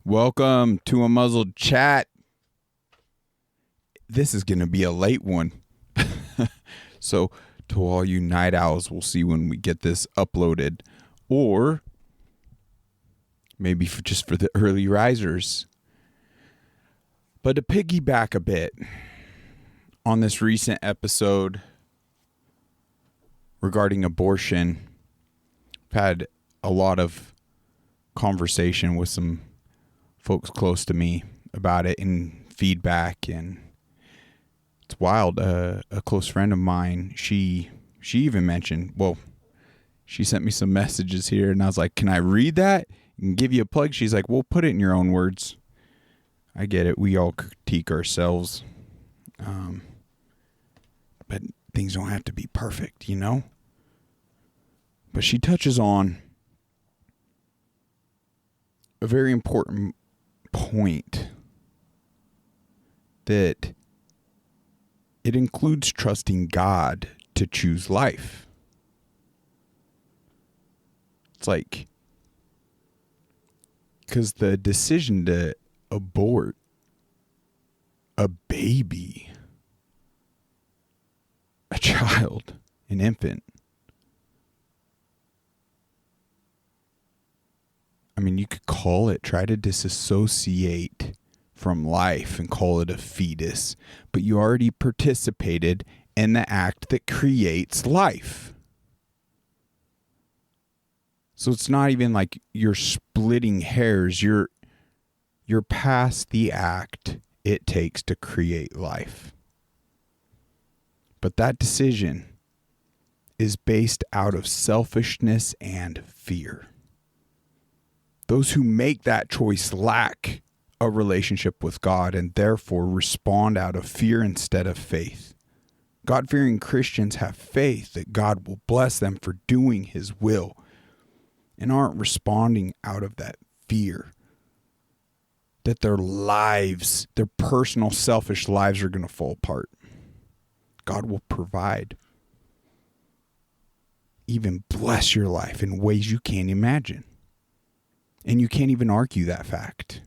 Welcome to a muzzled chat. This is going to be a late one. So to all you night owls, we'll see when we get this uploaded. Or maybe just for the early risers. But to piggyback a bit on this recent episode regarding abortion, I've had a lot of conversation with some folks close to me about it and feedback, and it's wild. A close friend of mine, she even mentioned, well, she sent me some messages here, and I was like, can I read that and give you a plug? She's like, well, put it in your own words. I get it. We all critique ourselves. But things don't have to be perfect, you know? But she touches on a very important point, that it includes trusting God to choose life. It's like, because the decision to abort a baby, a child, an infant, I mean, you could call it, try to disassociate from life and call it a fetus, but you already participated in the act that creates life. So it's not even like you're splitting hairs. You're past the act it takes to create life. But that decision is based out of selfishness and fear. Those who make that choice lack a relationship with God and therefore respond out of fear instead of faith. God-fearing Christians have faith that God will bless them for doing His will and aren't responding out of that fear that their lives, their personal selfish lives, are going to fall apart. God will provide, even bless your life in ways you can't imagine. And you can't even argue that fact.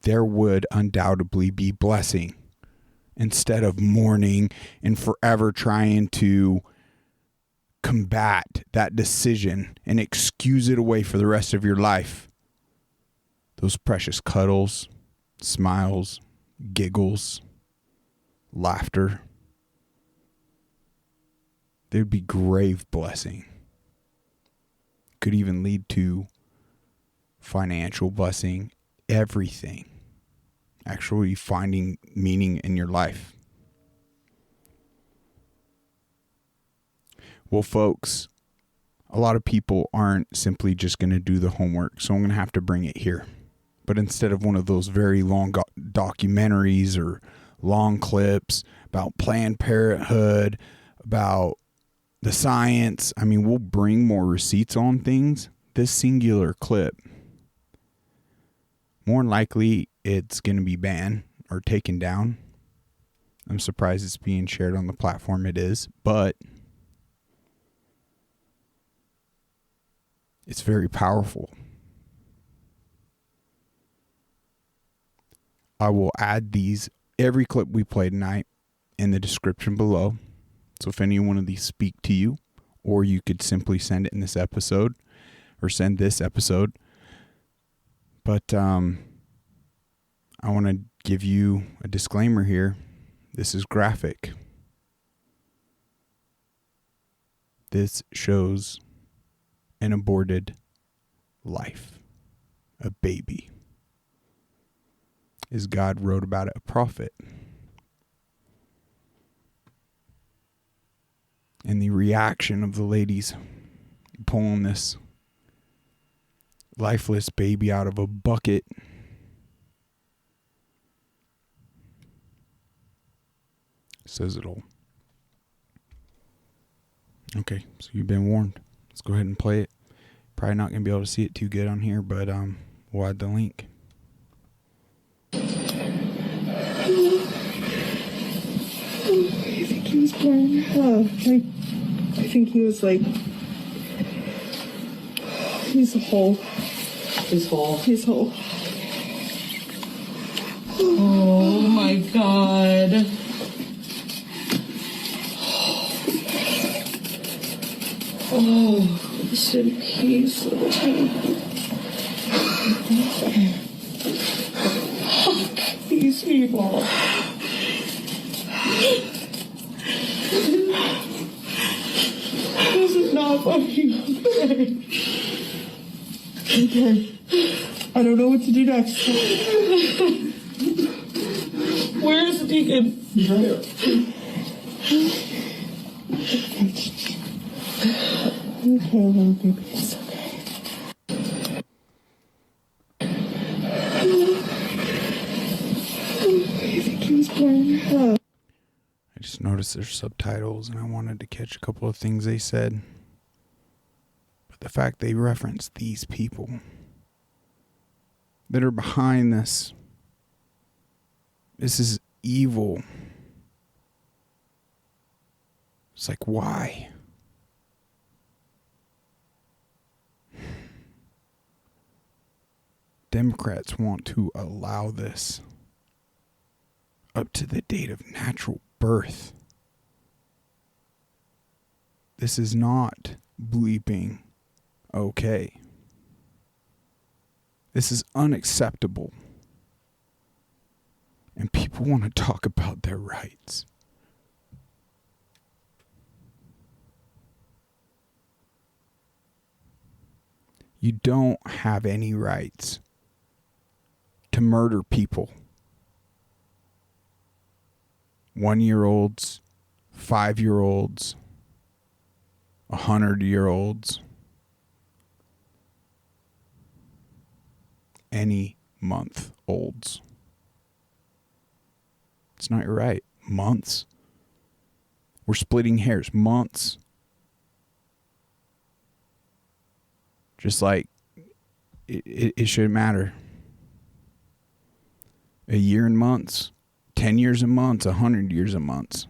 There would undoubtedly be blessing instead of mourning and forever trying to combat that decision and excuse it away for the rest of your life. Those precious cuddles, smiles, giggles, laughter, there'd be grave blessing. Could even lead to financial blessing, everything. Actually finding meaning in your life. Well, folks, a lot of people aren't simply just going to do the homework, so I'm going to have to bring it here. But instead of one of those very long documentaries or long clips about Planned Parenthood, about the science, I mean, we'll bring more receipts on things. This singular clip, more than likely, it's going to be banned or taken down. I'm surprised it's being shared on the platform it is, but it's very powerful. I will add every clip we play tonight in the description below. So if any one of these speak to you, or you could simply send it in this episode or send this episode. But I want to give you a disclaimer here. This is graphic. This shows an aborted life, a baby. As God wrote about it, a prophet. And the reaction of the ladies pulling this lifeless baby out of a bucket. Says it all. Okay, so you've been warned. Let's go ahead and play it. Probably not going to be able to see it too good on here, but we'll add the link. I think he was born. I think he was like, he's a whole His whole. His whole. Oh my God. Oh, rest in peace, little baby. These people. This is not fucking okay. Okay. I don't know what to do next. Where's the deacon? He's right here. Okay, little baby, it's okay. I think he was born. I just noticed there's subtitles and I wanted to catch a couple of things they said. But the fact they reference these people that are behind this is evil. It's like, why? Democrats want to allow this up to the date of natural birth. This is not bleeping okay. This is unacceptable. And people want to talk about their rights. You don't have any rights to murder people. 1-year-olds, 5-year-olds, 100-year-olds, any month olds. It's not your right. Months. We're splitting hairs. Months. Just like it shouldn't matter. A year and months. 10 years and months. 100 years and months.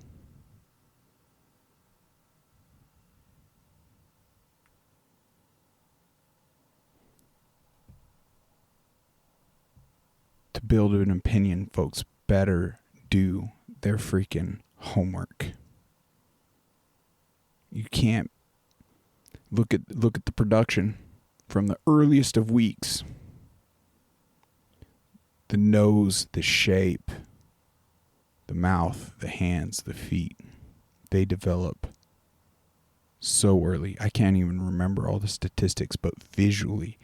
To build an opinion, folks better do their freaking homework. You can't look at the production from the earliest of weeks. The nose, the shape, the mouth, the hands, the feet. They develop so early. I can't even remember all the statistics, but visually.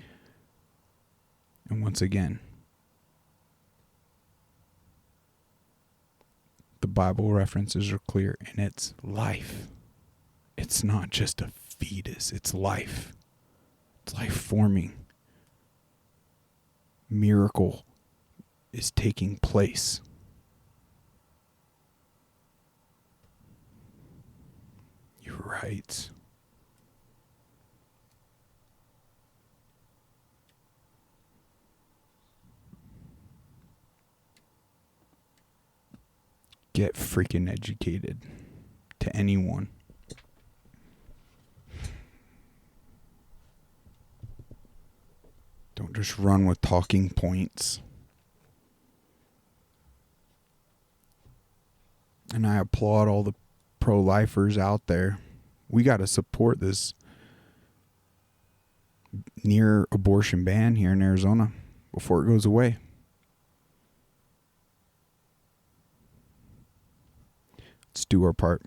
And once again, the Bible references are clear, and it's life. It's not just a fetus, it's life. It's life forming. Miracle is taking place. You're right. Get freaking educated. To anyone. Don't just run with talking points. And I applaud all the pro-lifers out there. We got to support this near abortion ban here in Arizona before it goes away. Let's do our part.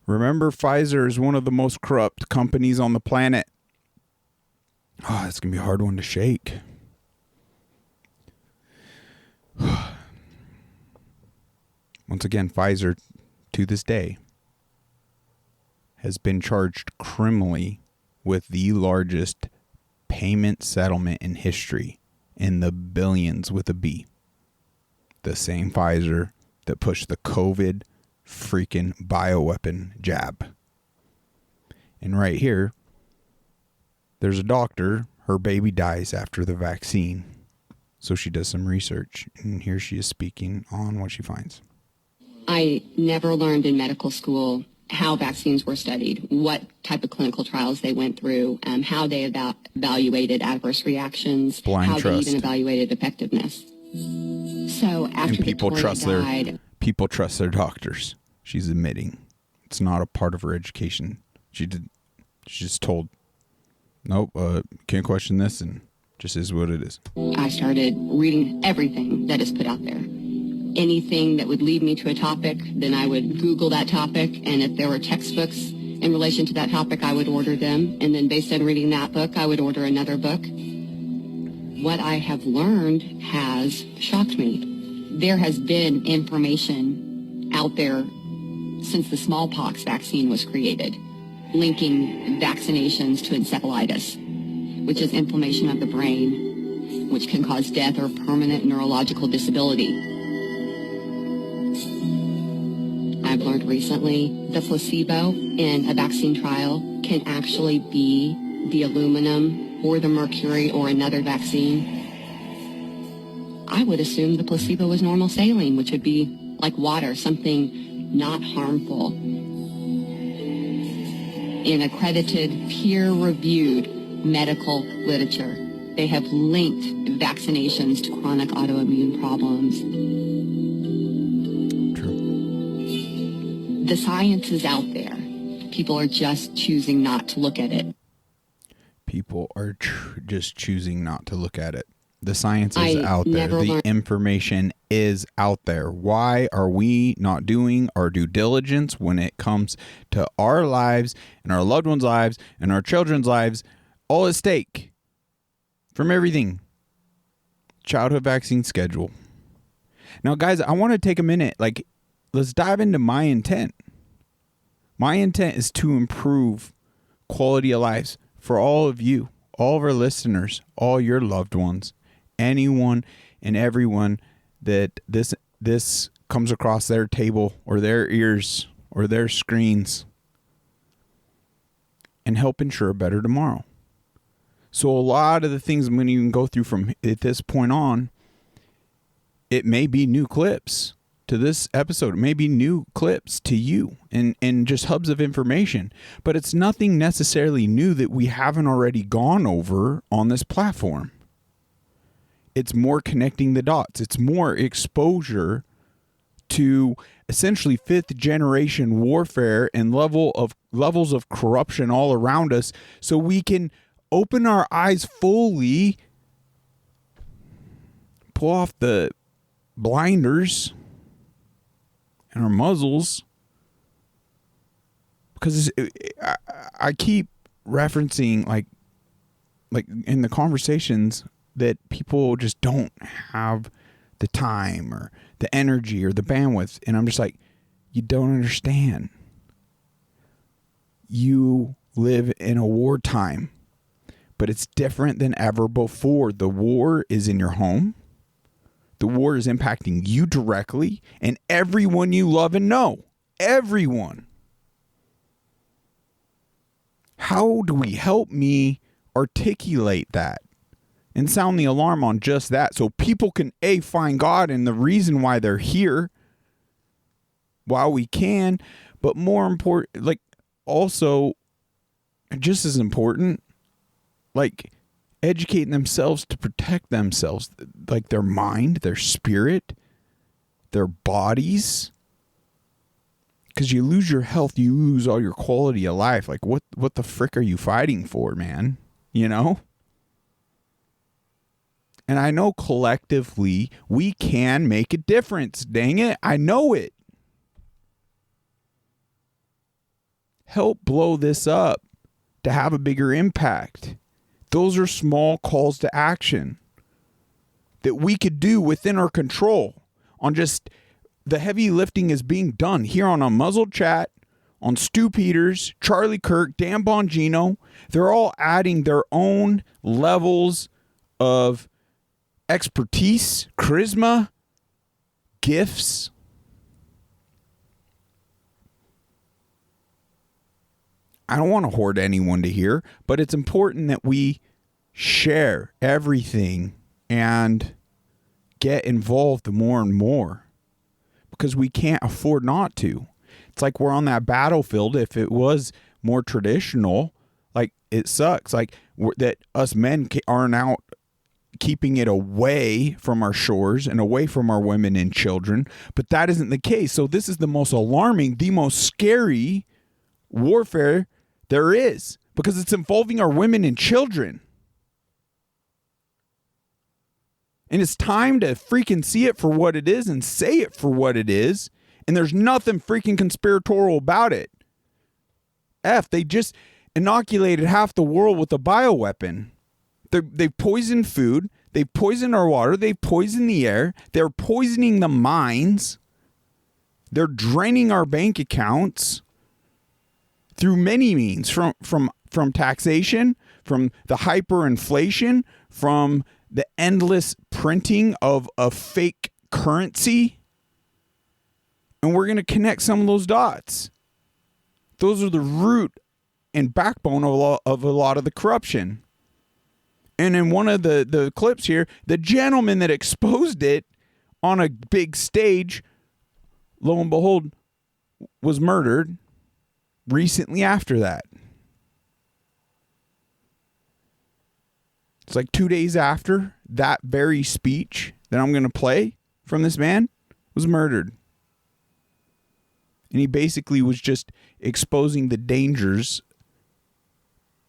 Remember, Pfizer is one of the most corrupt companies on the planet. Oh, it's going to be a hard one to shake. Once again, Pfizer, to this day, has been charged criminally with the largest payment settlement in history, in the billions with a B. The same Pfizer that pushed the COVID freaking bioweapon jab. And right here, there's a doctor. Her baby dies after the vaccine. So she does some research. And here she is speaking on what she finds. I never learned in medical school how vaccines were studied, what type of clinical trials they went through, how they evaluated adverse reactions, Blind how trust. they even evaluated effectiveness. So after And people Victoria died, trust their doctors. She's admitting it's not a part of her education. She's just told, nope, can't question this, and just is what it is. I started reading everything that is put out there. Anything that would lead me to a topic, then I would Google that topic, and if there were textbooks in relation to that topic, I would order them, and then based on reading that book, I would order another book. What I have learned has shocked me. There has been information out there since the smallpox vaccine was created, linking vaccinations to encephalitis, which is inflammation of the brain, which can cause death or permanent neurological disability. I've learned recently the placebo in a vaccine trial can actually be the aluminum or the mercury or another vaccine. I would assume the placebo was normal saline, which would be like water, something not harmful. In accredited, peer-reviewed medical literature, they have linked vaccinations to chronic autoimmune problems. The science is out there. People are just choosing not to look at it. People are just choosing not to look at it. The science is out there. The information is out there. Why are we not doing our due diligence when it comes to our lives and our loved ones' lives and our children's lives, all at stake from everything? Childhood vaccine schedule. Now, guys, I want to take a minute. Let's dive into my intent. My intent is to improve quality of lives for all of you, all of our listeners, all your loved ones, anyone and everyone that this comes across their table or their ears or their screens, and help ensure a better tomorrow. So a lot of the things I'm going to even go through from at this point on, it may be new clips to this episode. It may be new clips to you and just hubs of information, but it's nothing necessarily new that we haven't already gone over on this platform. It's more connecting the dots. It's more exposure to essentially fifth generation warfare and levels of corruption all around us, so we can open our eyes fully, pull off the blinders and our muzzles, because I keep referencing like in the conversations that people just don't have the time or the energy or the bandwidth, and I'm just like, you don't understand. You live in a wartime, but it's different than ever before. The war is in your home. The war is impacting you directly and everyone you love and know. Everyone. How do we help me articulate that and sound the alarm on just that, so people can find God and the reason why they're here while we can, but more important, also just as important, educating themselves to protect themselves, their mind, their spirit, their bodies. Because you lose your health, you lose all your quality of life. What the frick are you fighting for, man? You know? And I know collectively we can make a difference. Dang it, I know it. Help blow this up to have a bigger impact. Those are small calls to action that we could do within our control. On just the heavy lifting is being done here on Unmuzzled Chat, on Stu Peters, Charlie Kirk, Dan Bongino. They're all adding their own levels of expertise, charisma, gifts. I don't want to hoard anyone to hear, but it's important that we share everything and get involved more and more, because we can't afford not to. It's like we're on that battlefield. If it was more traditional, like, it sucks. Like, that us men aren't out keeping it away from our shores and away from our women and children. But that isn't the case. So this is the most alarming, the most scary warfare there is, because it's involving our women and children. And it's time to freaking see it for what it is and say it for what it is. And there's nothing freaking conspiratorial about it. They just inoculated half the world with a bioweapon. They've poisoned food. They've poisoned our water. They've poisoned the air. They're poisoning the mines. They're draining our bank accounts through many means, from taxation, from the hyperinflation, from the endless printing of a fake currency. And we're going to connect some of those dots. Those are the root and backbone of a lot of the corruption. And in one of the clips here, the gentleman that exposed it on a big stage, lo and behold, was murdered recently after that. It's like 2 days after that very speech that I'm going to play from this man was murdered. And he basically was just exposing the dangers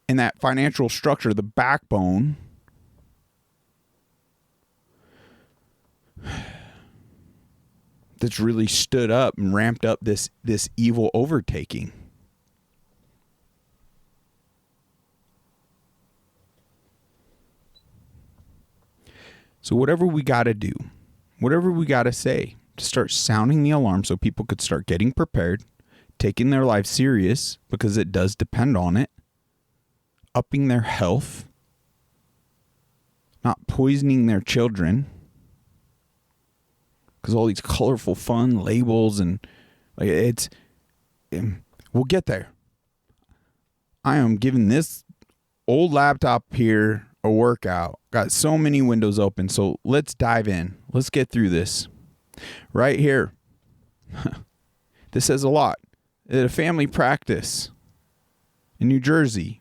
in that financial structure, the backbone that's really stood up and ramped up this evil overtaking. So whatever we got to do, whatever we got to say to start sounding the alarm so people could start getting prepared, taking their life serious because it does depend on it, upping their health, not poisoning their children, because all these colorful, fun labels and like we'll get there. I am giving this old laptop here a workout. Got so many windows open, so let's dive in. Let's get through this. Right here. This says a lot. At a family practice in New Jersey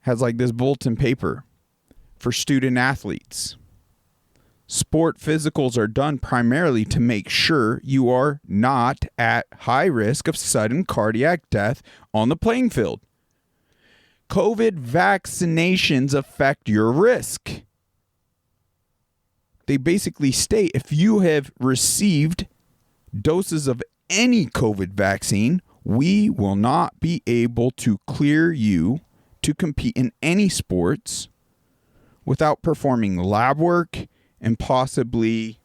has like this bulletin paper for student athletes. Sport physicals are done primarily to make sure you are not at high risk of sudden cardiac death on the playing field. COVID vaccinations affect your risk. They basically state if you have received doses of any COVID vaccine, we will not be able to clear you to compete in any sports without performing lab work and possibly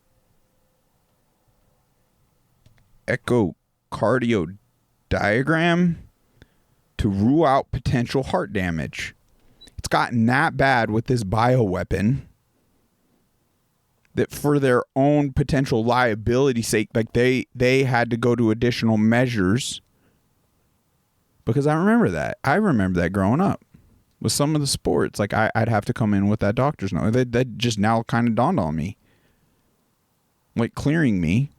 echocardiogram to rule out potential heart damage. It's gotten that bad with this bioweapon that for their own potential liability sake, like they had to go to additional measures. Because I remember that. I remember that growing up with some of the sports. Like I'd have to come in with that doctor's note. That just now kind of dawned on me. Like clearing me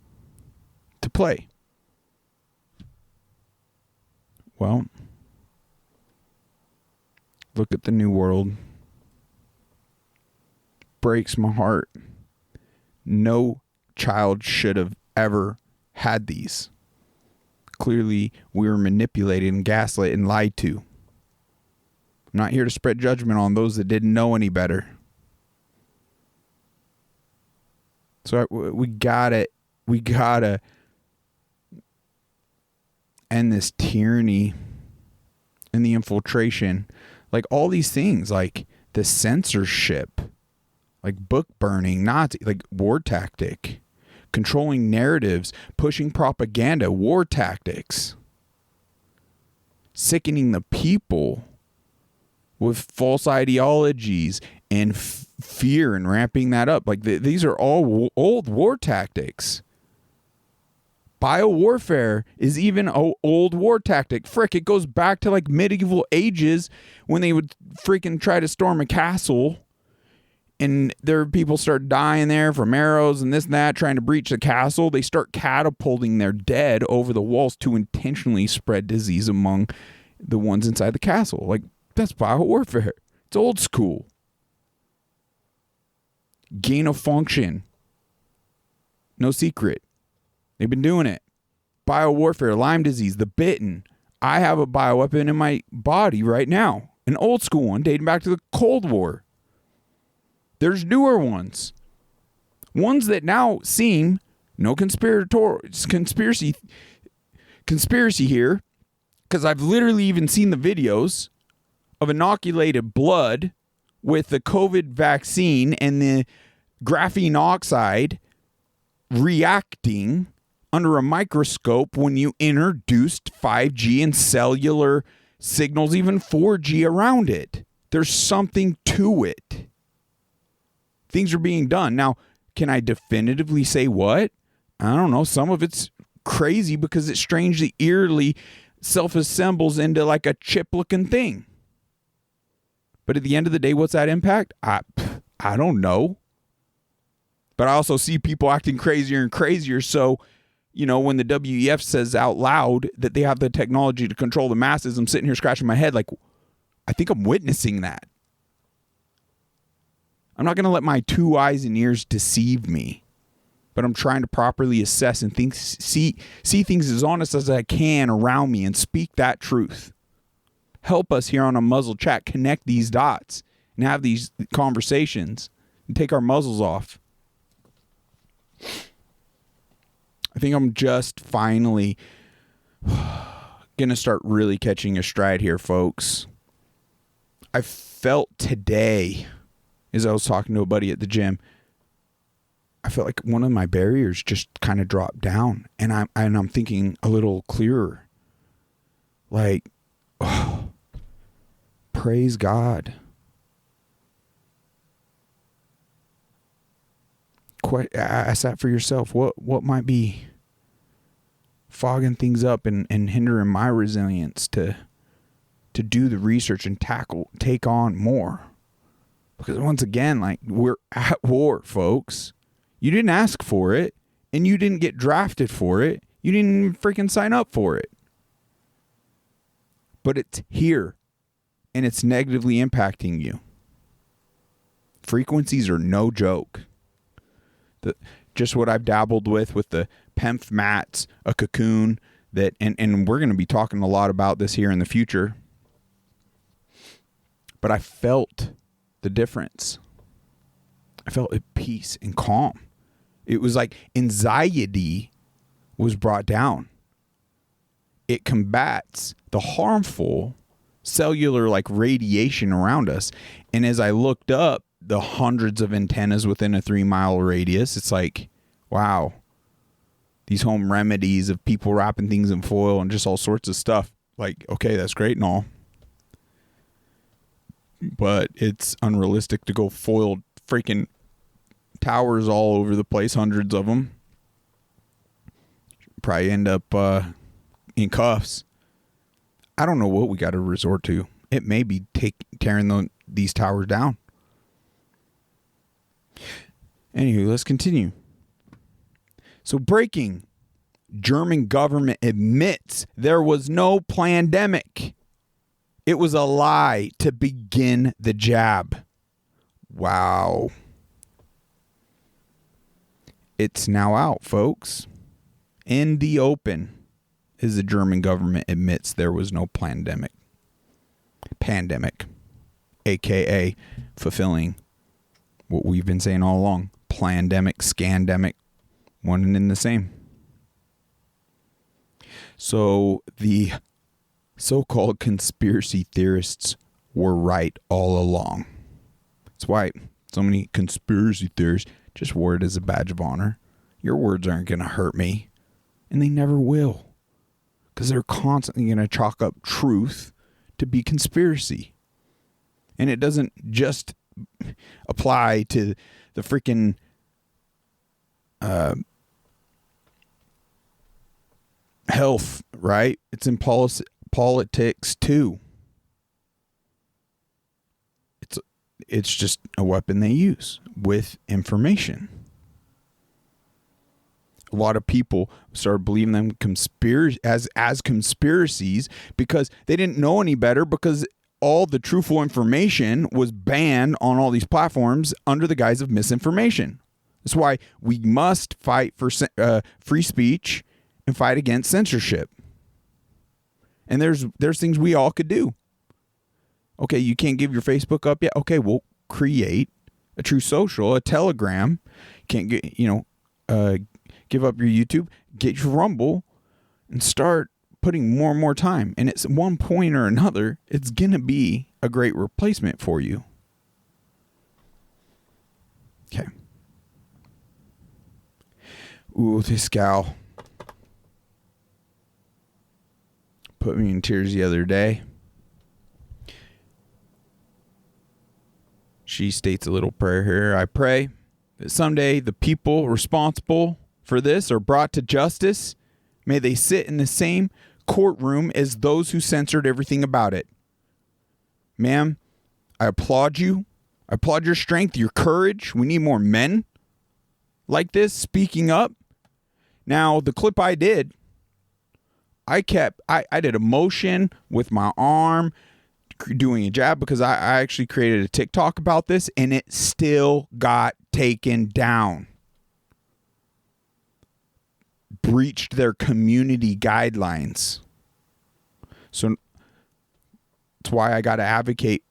to play. Well, look at the new world. Breaks my heart. No child should have ever had these. Clearly, we were manipulated and gaslit and lied to. I'm not here to spread judgment on those that didn't know any better. So we gotta end this tyranny and the infiltration. Like all these things, like the censorship, like book burning, Nazi, like war tactic, controlling narratives, pushing propaganda, war tactics, sickening the people with false ideologies and fear and ramping that up. Like these are all old war tactics. Biowarfare is even an old war tactic. Frick, it goes back to like medieval ages when they would freaking try to storm a castle and people start dying there from arrows and this and that, trying to breach the castle. They start catapulting their dead over the walls to intentionally spread disease among the ones inside the castle. Like, that's biowarfare. It's old school. Gain of function. No secret. They've been doing it. Biowarfare, Lyme disease, the bitten. I have a bioweapon in my body right now. An old school one dating back to the Cold War. There's newer ones. Ones that now seem no conspiracy here, because I've literally even seen the videos of inoculated blood with the COVID vaccine and the graphene oxide reacting under a microscope when you introduced 5G and cellular signals, even 4G around it. There's something to it. Things are being done. Now, can I definitively say what? I don't know. Some of it's crazy because it strangely, eerily self-assembles into like a chip-looking thing. But at the end of the day, what's that impact? I don't know. But I also see people acting crazier and crazier. So, when the WEF says out loud that they have the technology to control the masses, I'm sitting here scratching my head like, I think I'm witnessing that. I'm not going to let my 2 eyes and ears deceive me. But I'm trying to properly assess and see things as honest as I can around me and speak that truth. Help us here on a muzzle chat connect these dots and have these conversations and take our muzzles off. I think I'm just finally going to start really catching a stride here, folks. I felt today, as I was talking to a buddy at the gym, I felt like one of my barriers just kind of dropped down, and I'm thinking a little clearer. Like, oh, praise God. Ask that for yourself. What might be fogging things up and hindering my resilience to do the research and take on more? Because once again, like, we're at war, folks. You didn't ask for it, and you didn't get drafted for it. You didn't even freaking sign up for it. But it's here, and it's negatively impacting you. Frequencies are no joke. Just what I've dabbled with the PEMF mats, a cocoon, that, and we're going to be talking a lot about this here in the future. But I felt the difference. I felt at peace and calm. It was like anxiety was brought down. It combats the harmful cellular like radiation around us. And as I looked up the hundreds of antennas within a 3-mile radius, it's like, wow, these home remedies of people wrapping things in foil and just all sorts of stuff. Like, okay, that's great and all, but it's unrealistic to go foil freaking towers all over the place, hundreds of them. Probably end up in cuffs. I don't know what we got to resort to. It may be tearing these towers down. Anywho, let's continue. So, breaking. German government admits there was no plandemic. It was a lie to begin the jab. Wow. It's now out, folks. In the open, as the German government admits there was no pandemic, aka fulfilling what we've been saying all along. Plandemic, scandemic, one and the same. So the so-called conspiracy theorists were right all along. That's why so many conspiracy theorists just wore it as a badge of honor. Your words aren't going to hurt me. And they never will. Because they're constantly going to chalk up truth to be conspiracy. And it doesn't just apply to the freaking health, right? It's in politics too. It's just a weapon they use with information. A lot of people started believing them as conspiracies because they didn't know any better, because all the truthful information was banned on all these platforms under the guise of misinformation. That's why we must fight for free speech and fight against censorship. And there's things we all could do. Okay, you can't give your Facebook up yet. Okay, we'll create a True Social, a Telegram. Can't get, give up your YouTube, get your Rumble, and start putting more and more time. And at one point or another, it's going to be a great replacement for you. Okay. Ooh, this gal put me in tears the other day. She states a little prayer here. I pray that someday the people responsible for this are brought to justice. May they sit in the same courtroom as those who censored everything about it. Ma'am, I applaud you. I applaud your strength, your courage. We need more men like this speaking up. Now, the clip I did, I did a motion with my arm doing a jab because I actually created a TikTok about this, and it still got taken down. Breached their community guidelines. So that's why I got to advocate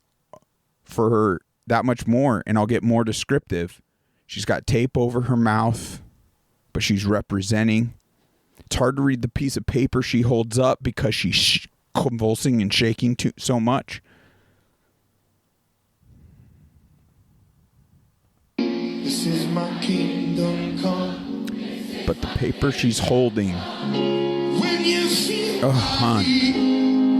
for her that much more, and I'll get more descriptive. She's got tape over her mouth, but she's representing. It's hard to read the piece of paper she holds up because she's convulsing and shaking so much. This is my kingdom come. But the paper she's holding, When you feel hon,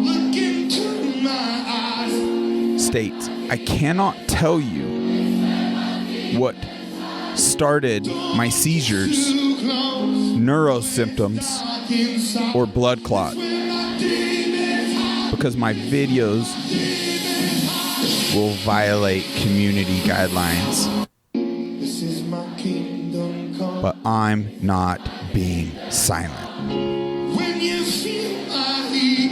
look into my eyes. states, I cannot tell you what started my seizures, neuro symptoms, or blood clot, because my videos will violate community guidelines. This is my kingdom come. But I'm not being silent. When you feel my heat,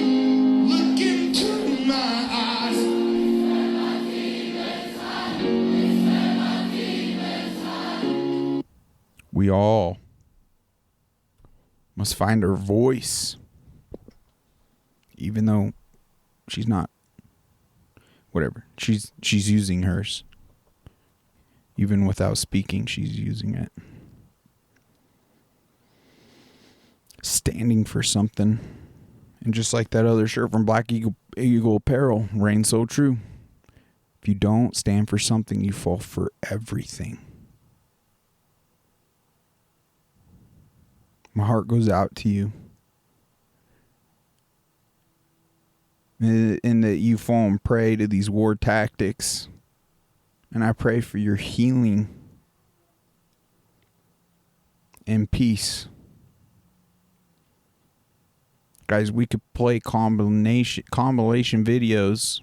look into my eyes. We all must find her voice, even though she's not. Whatever, she's using hers. Even without speaking, she's using it. Standing for something. And just like that other shirt from Black Eagle Apparel, reigns so true. If you don't stand for something, you fall for everything. My heart goes out to you. And that you fall and prey to these war tactics. And I pray for your healing and peace. Guys, we could play compilation videos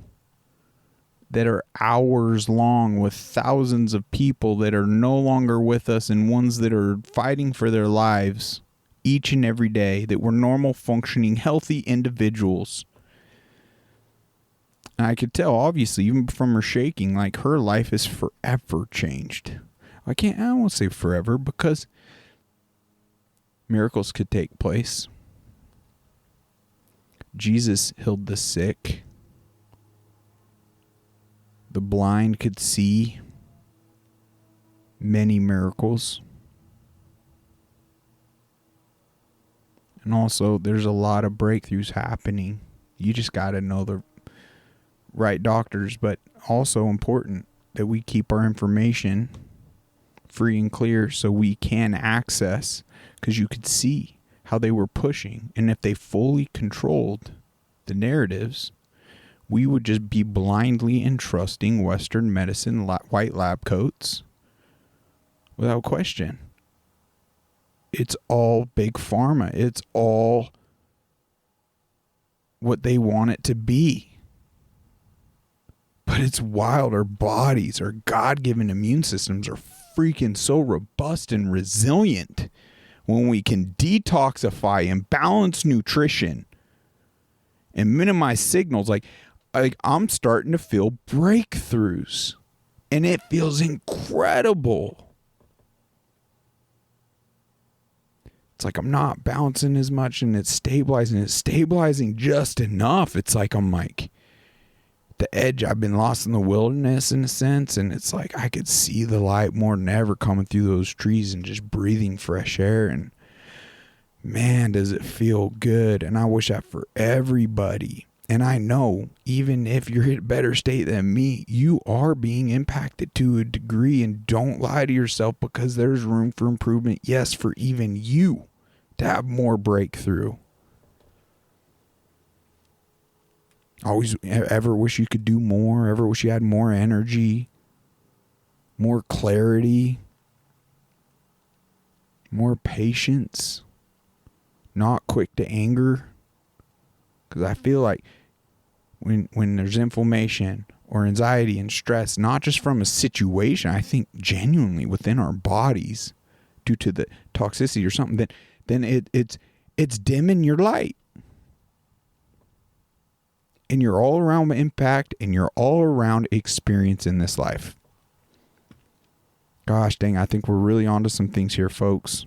that are hours long with thousands of people that are no longer with us and ones that are fighting for their lives each and every day, that were normal, functioning, healthy individuals. And I could tell, obviously, even from her shaking, like her life is forever changed. I won't say forever, because miracles could take place. Jesus healed the sick. The blind could see. Many miracles. And also, there's a lot of breakthroughs happening. You just got to know the right doctors, but also important that we keep our information free and clear so we can access, because you could see how they were pushing. And if they fully controlled the narratives, we would just be blindly entrusting Western medicine, white lab coats, without question. It's all big pharma. It's all what they want it to be. But But it's wild. Our bodies, our God-given immune systems are freaking so robust and resilient when we can detoxify and balance nutrition and minimize signals. Like I'm starting to feel breakthroughs, and it feels incredible. It's like I'm not bouncing as much, and it's stabilizing just enough. It's like I'm like the edge. I've been lost in the wilderness in a sense, and it's like I could see the light more than ever coming through those trees and just breathing fresh air. And man, does it feel good. And I wish that for everybody. And I know even if you're in a better state than me, you are being impacted to a degree, and don't lie to yourself, because there's room for improvement. Yes, for even you to have more breakthrough. Always ever wish you could do more, ever wish you had more energy, more clarity, more patience, not quick to anger. Because I feel like when there's inflammation or anxiety and stress, not just from a situation, I think genuinely within our bodies due to the toxicity or something, then it's dimming your light. And your all around impact and your all around experience in this life. Gosh dang, I think we're really onto some things here, folks.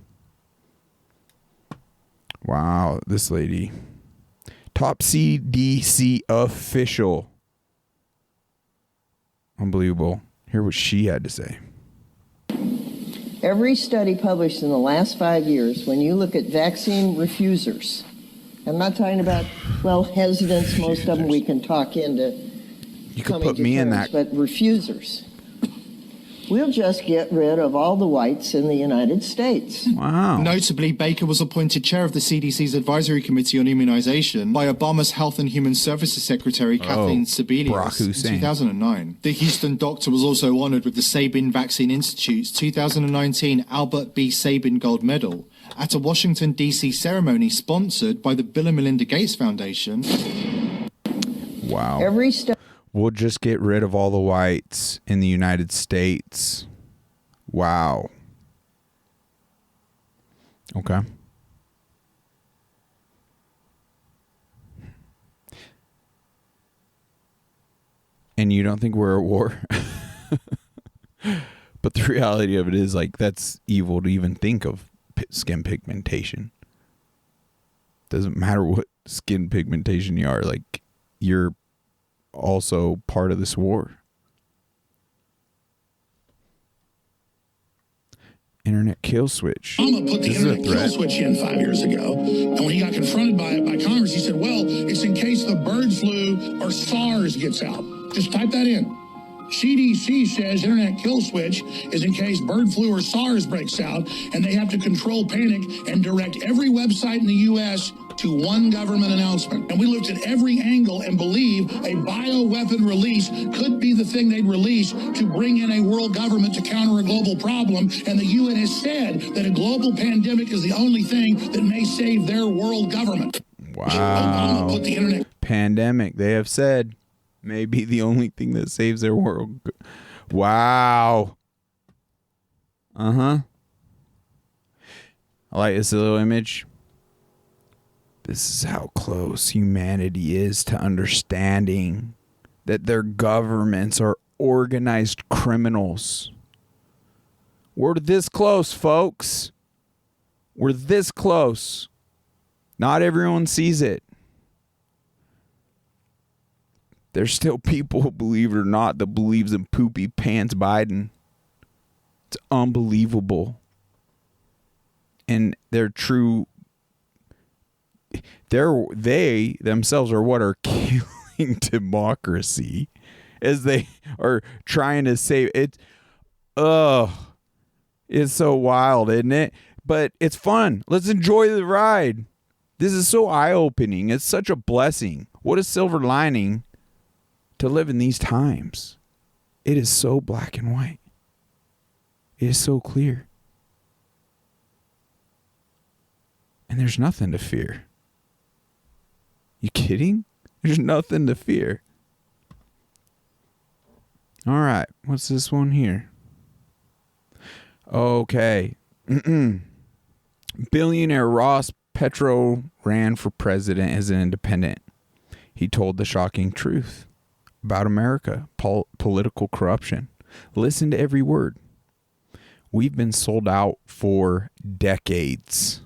Wow, this lady. Top CDC official. Unbelievable. Hear what she had to say. Every study published in the last 5 years, when you look at vaccine refusers, I'm not talking about, well, hesitants, most of them we can talk into You could coming put to me in terms, that. but refusers. We'll just get rid of all the whites in the United States. Wow. Notably, Baker was appointed chair of the CDC's Advisory Committee on Immunization by Obama's Health and Human Services Secretary Kathleen Sebelius in 2009. The Houston doctor was also honored with the Sabin Vaccine Institute's 2019 Albert B. Sabin Gold Medal at a Washington, D.C. ceremony sponsored by the Bill and Melinda Gates Foundation. Wow. Every study. We'll just get rid of all the whites in the United States. Wow. Okay. And you don't think we're at war? But the reality of it is, like, that's evil to even think of skin pigmentation. Doesn't matter what skin pigmentation you are, like, you're also part of this war. Internet kill switch. Obama put the This is a internet kill threat. switch in 5 years ago. And when he got confronted by Congress, he said, well, it's in case the bird flu or SARS gets out. Just type that in. CDC says internet kill switch is in case bird flu or SARS breaks out, and they have to control panic and direct every website in the U.S. to one government announcement. And we looked at every angle and believe a bioweapon release could be the thing they'd release to bring in a world government to counter a global problem. And the UN has said that a global pandemic is the only thing that may save their world government. Wow. Obama put the internet. Pandemic, they have said, may be the only thing that saves their world. Wow. Uh-huh. I like this little image. This is how close humanity is to understanding that their governments are organized criminals. We're this close, folks. We're this close. Not everyone sees it. There's still people, believe it or not, that believes in poopy pants Biden. It's unbelievable. And they're true. They themselves are what are killing democracy as they are trying to save it. It's so wild, isn't it? But it's fun. Let's enjoy the ride. This is so eye-opening. It's such a blessing. What a silver lining to live in these times. It is so black and white. It is so clear. And there's nothing to fear. You kidding? There's nothing to fear. All right. What's this one here? Okay. Billionaire Ross Perot ran for president as an independent. He told the shocking truth about America, political corruption. Listen to every word. We've been sold out for decades.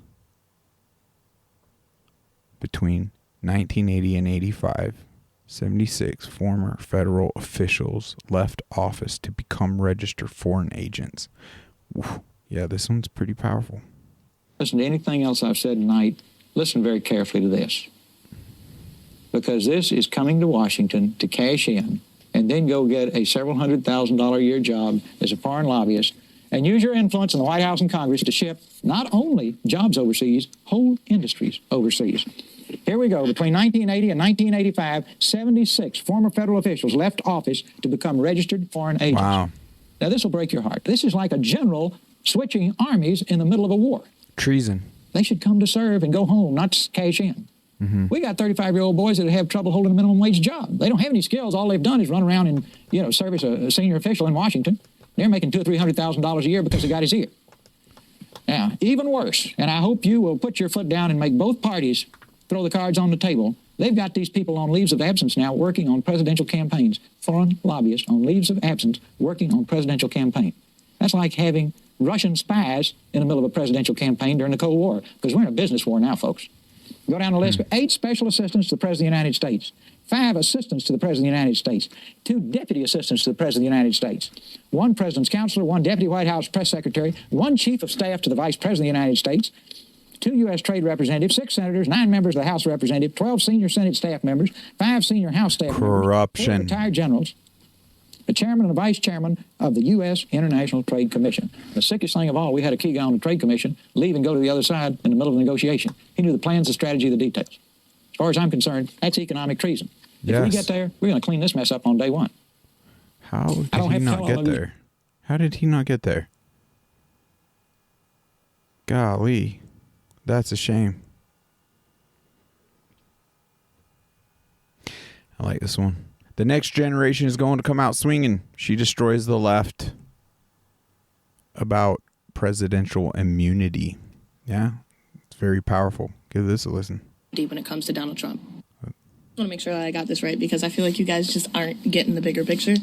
Between 1980 and 85, 76 former federal officials left office to become registered foreign agents. Whew. Yeah, this one's pretty powerful. Listen to anything else I've said tonight. Listen very carefully to this. Because this is coming to Washington to cash in and then go get a several $100,000 a year job as a foreign lobbyist and use your influence in the White House and Congress to ship not only jobs overseas, whole industries overseas. Here we go. Between 1980 and 1985, 76 former federal officials left office to become registered foreign agents. Wow. Now, this will break your heart. This is like a general switching armies in the middle of a war. Treason. They should come to serve and go home, not cash in. Mm-hmm. We got 35-year-old boys that have trouble holding a minimum wage job. They don't have any skills. All they've done is run around and, service a senior official in Washington. They're making $200,000 or $300,000 a year because they got his ear. Now, even worse, and I hope you will put your foot down and make both parties throw the cards on the table. They've got these people on leaves of absence now working on presidential campaigns. Foreign lobbyists on leaves of absence working on presidential campaign. That's like having Russian spies in the middle of a presidential campaign during the Cold War, because we're in a business war now, folks. Go down the list. 8 special assistants to the President of the United States. 5 assistants to the President of the United States. 2 deputy assistants to the President of the United States. 1 President's counselor, 1 deputy White House press secretary, 1 chief of staff to the Vice President of the United States, 2 U.S. trade representatives, 6 senators, 9 members of the House of Representatives, 12 senior Senate staff members, 5 senior House staff members, 4 retired generals, the chairman and the vice chairman of the U.S. International Trade Commission. The sickest thing of all, we had a key guy on the Trade Commission leave and go to the other side in the middle of the negotiation. He knew the plans, the strategy, the details. As far as I'm concerned, that's economic treason. If we get there, we're going to clean this mess up on day one. How did he not get there? How did he not get there? Golly, that's a shame. I like this one. The next generation is going to come out swinging. She destroys the left. About presidential immunity. Yeah, it's very powerful. Give this a listen. When it comes to Donald Trump. I want to make sure that I got this right because I feel like you guys just aren't getting the bigger picture.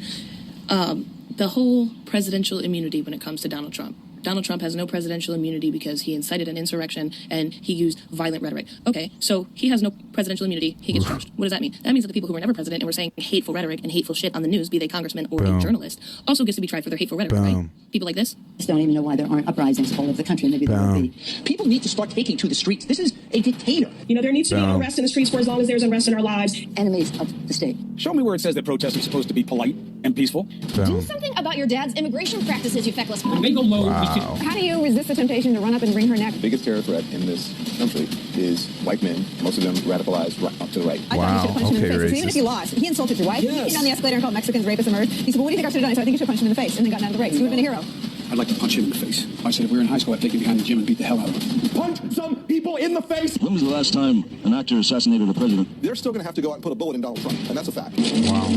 The whole presidential immunity when it comes to Donald Trump. Donald Trump has no presidential immunity because he incited an insurrection and he used violent rhetoric. Okay, so he has no presidential immunity. He gets charged. What does that mean? That means that the people who were never president and were saying hateful rhetoric and hateful shit on the news, be they congressmen or a journalist, also gets to be tried for their hateful rhetoric, right? People like this? I just don't even know why there aren't uprisings all over the country. Maybe there will be. People need to start taking to the streets. This is a dictator. There needs to be unrest in the streets for as long as there's unrest in our lives. Enemies of the state. Show me where it says that protests are supposed to be polite and peaceful. Do something about your dad's immigration practices, you feckless punk. Make a load. How do you resist the temptation to run up and wring her neck? The biggest terror threat in this country is white men, most of them radicalized up to the right. I thought you should punish him in the face. So even if he lost, he insulted your wife. He came down the escalator and called Mexicans rapists and murderers. He said, well, what do you think I should have done? I said, I think you should punch him in the face, and then gotten out of the race. He would have been a hero. I'd like to punch him in the face. I said if we were in high school, I'd take him behind the gym and beat the hell out of him. Punch some people in the face! When was the last time an actor assassinated a president? They're still going to have to go out and put a bullet in Donald Trump, and that's a fact. Wow.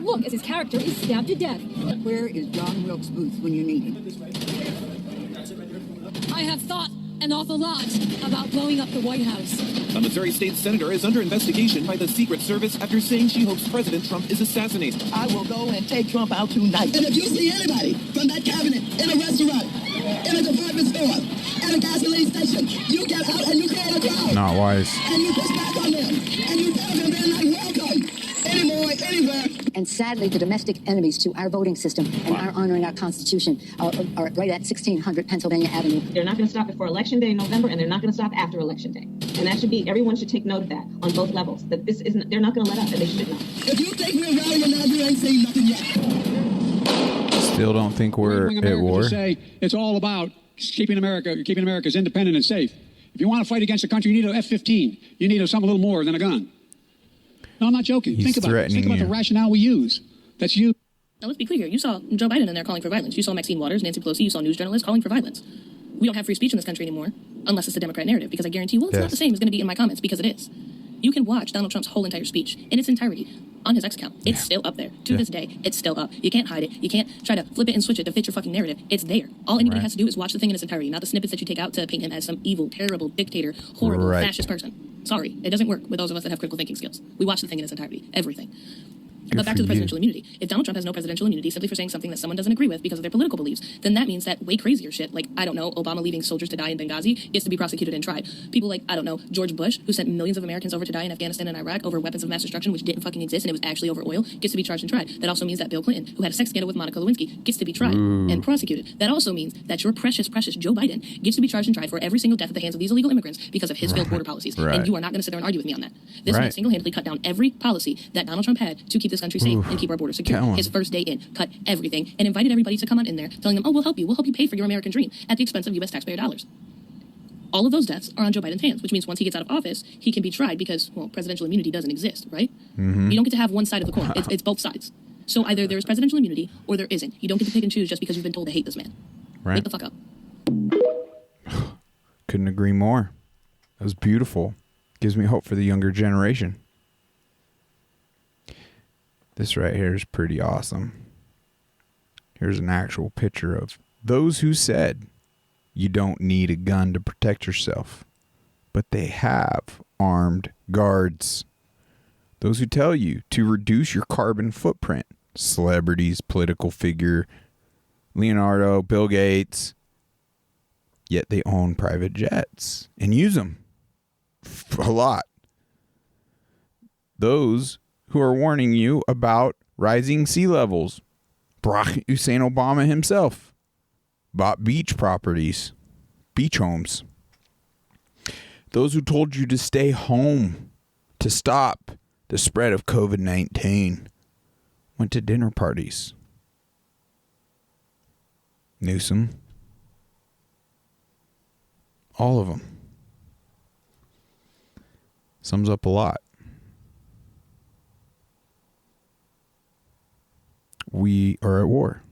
Look, as his character is stabbed to death. Where is John Wilkes Booth when you need him? I have thought an awful lot about blowing up the White House. A Missouri state senator is under investigation by the Secret Service after saying she hopes President Trump is assassinated. I will go and take Trump out tonight. And if you see anybody from that cabinet in a restaurant, in a department store, at a gasoline station, you get out and you call a crowd. Not wise. And you push back on them. And you tell them they're not welcome anymore, anywhere. And sadly, the domestic enemies to our voting system and our honoring our Constitution are right at 1600 Pennsylvania Avenue. They're not going to stop it for Election Day in November, and they're not going to stop after Election Day. And that should be, everyone should take note of that on both levels, that this isn't, they're not going to let up, and they should not. If you think we're rallying now, you ain't seen nothing yet. Still don't think we're at war. Say it's all about keeping America's independent and safe. If you want to fight against the country, you need an F-15. You need something a little more than a gun. No, I'm not joking. Think about it. Think about the rationale we use. That's you. Now, let's be clear here. You saw Joe Biden in there calling for violence. You saw Maxine Waters, Nancy Pelosi, you saw news journalists calling for violence. We don't have free speech in this country anymore, unless it's the Democrat narrative, because I guarantee you, well, it's not the same as going to be in my comments, because it is. You can watch Donald Trump's whole entire speech in its entirety on his X account. It's still up there. To this day, it's still up. You can't hide it. You can't try to flip it and switch it to fit your fucking narrative. It's there. All anybody has to do is watch the thing in its entirety, not the snippets that you take out to paint him as some evil, terrible, dictator, horrible, fascist person. Sorry, it doesn't work with those of us that have critical thinking skills. We watch the thing in its entirety. Everything. But back to the presidential immunity. If Donald Trump has no presidential immunity simply for saying something that someone doesn't agree with because of their political beliefs, then that means that way crazier shit, like, I don't know, Obama leaving soldiers to die in Benghazi, gets to be prosecuted and tried. People like, I don't know, George Bush, who sent millions of Americans over to die in Afghanistan and Iraq over weapons of mass destruction, which didn't fucking exist and it was actually over oil, gets to be charged and tried. That also means that Bill Clinton, who had a sex scandal with Monica Lewinsky, gets to be tried and prosecuted. That also means that your precious Joe Biden gets to be charged and tried for every single death at the hands of these illegal immigrants because of his failed border policies. And you are not going to sit there and argue with me on that. This man single-handedly cut down every policy that Donald Trump had to keep this country safe and keep our border secure. His first day in, cut everything, and invited everybody to come on in there, telling them, oh, we'll help you pay for your American dream at the expense of U.S. taxpayer dollars. All of those deaths are on Joe Biden's hands, which means once he gets out of office, he can be tried because, well, presidential immunity doesn't exist, right? You don't get to have one side of the coin. It's both sides. So either there's presidential immunity or there isn't. You don't get to pick and choose just because you've been told to hate this man. Wake the fuck up. Couldn't agree more. That was beautiful. Gives me hope for the younger generation. This right here is pretty awesome. Here's an actual picture of those who said you don't need a gun to protect yourself, but they have armed guards. Those who tell you to reduce your carbon footprint. Celebrities, political figure, Leonardo, Bill Gates. Yet they own private jets and use them a lot. Those who are warning you about rising sea levels. Barack Hussein Obama himself bought beach properties, beach homes. Those who told you to stay home to stop the spread of COVID-19 went to dinner parties. Newsom. All of them. Sums up a lot. We are at war.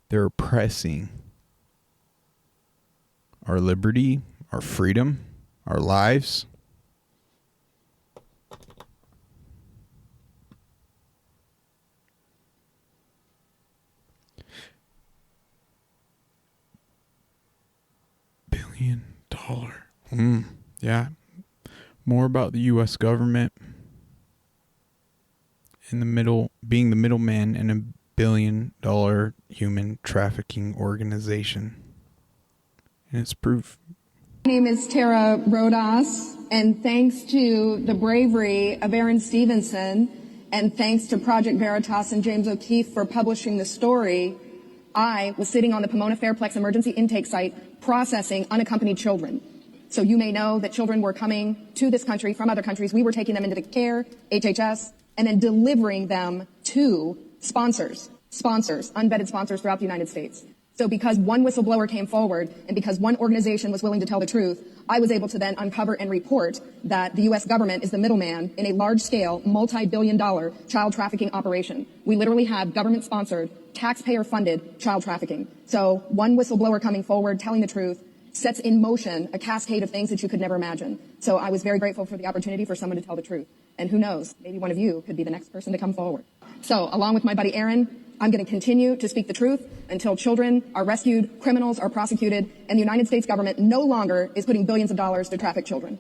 They're oppressing our liberty, our freedom, our lives. $1 billion. Yeah. More about the U.S. government in the middle, being the middleman in $1 billion human trafficking organization. And it's proof. My name is Tara Rodas, and thanks to the bravery of Aaron Stevenson, and thanks to Project Veritas and James O'Keefe for publishing the story, I was sitting on the Pomona Fairplex emergency intake site processing unaccompanied children. So you may know that children were coming to this country from other countries. We were taking them into the care, HHS, and then delivering them to sponsors, unvetted sponsors throughout the United States. So because one whistleblower came forward and because one organization was willing to tell the truth, I was able to then uncover and report that the U.S. government is the middleman in a large-scale, multi-billion-dollar child trafficking operation. We literally have government-sponsored, taxpayer-funded child trafficking. So one whistleblower coming forward, telling the truth, sets in motion a cascade of things that you could never imagine. So I was very grateful for the opportunity for someone to tell the truth. And who knows, maybe one of you could be the next person to come forward. So along with my buddy Aaron, I'm going to continue to speak the truth until children are rescued, criminals are prosecuted, and the United States government no longer is putting billions of dollars to traffic children.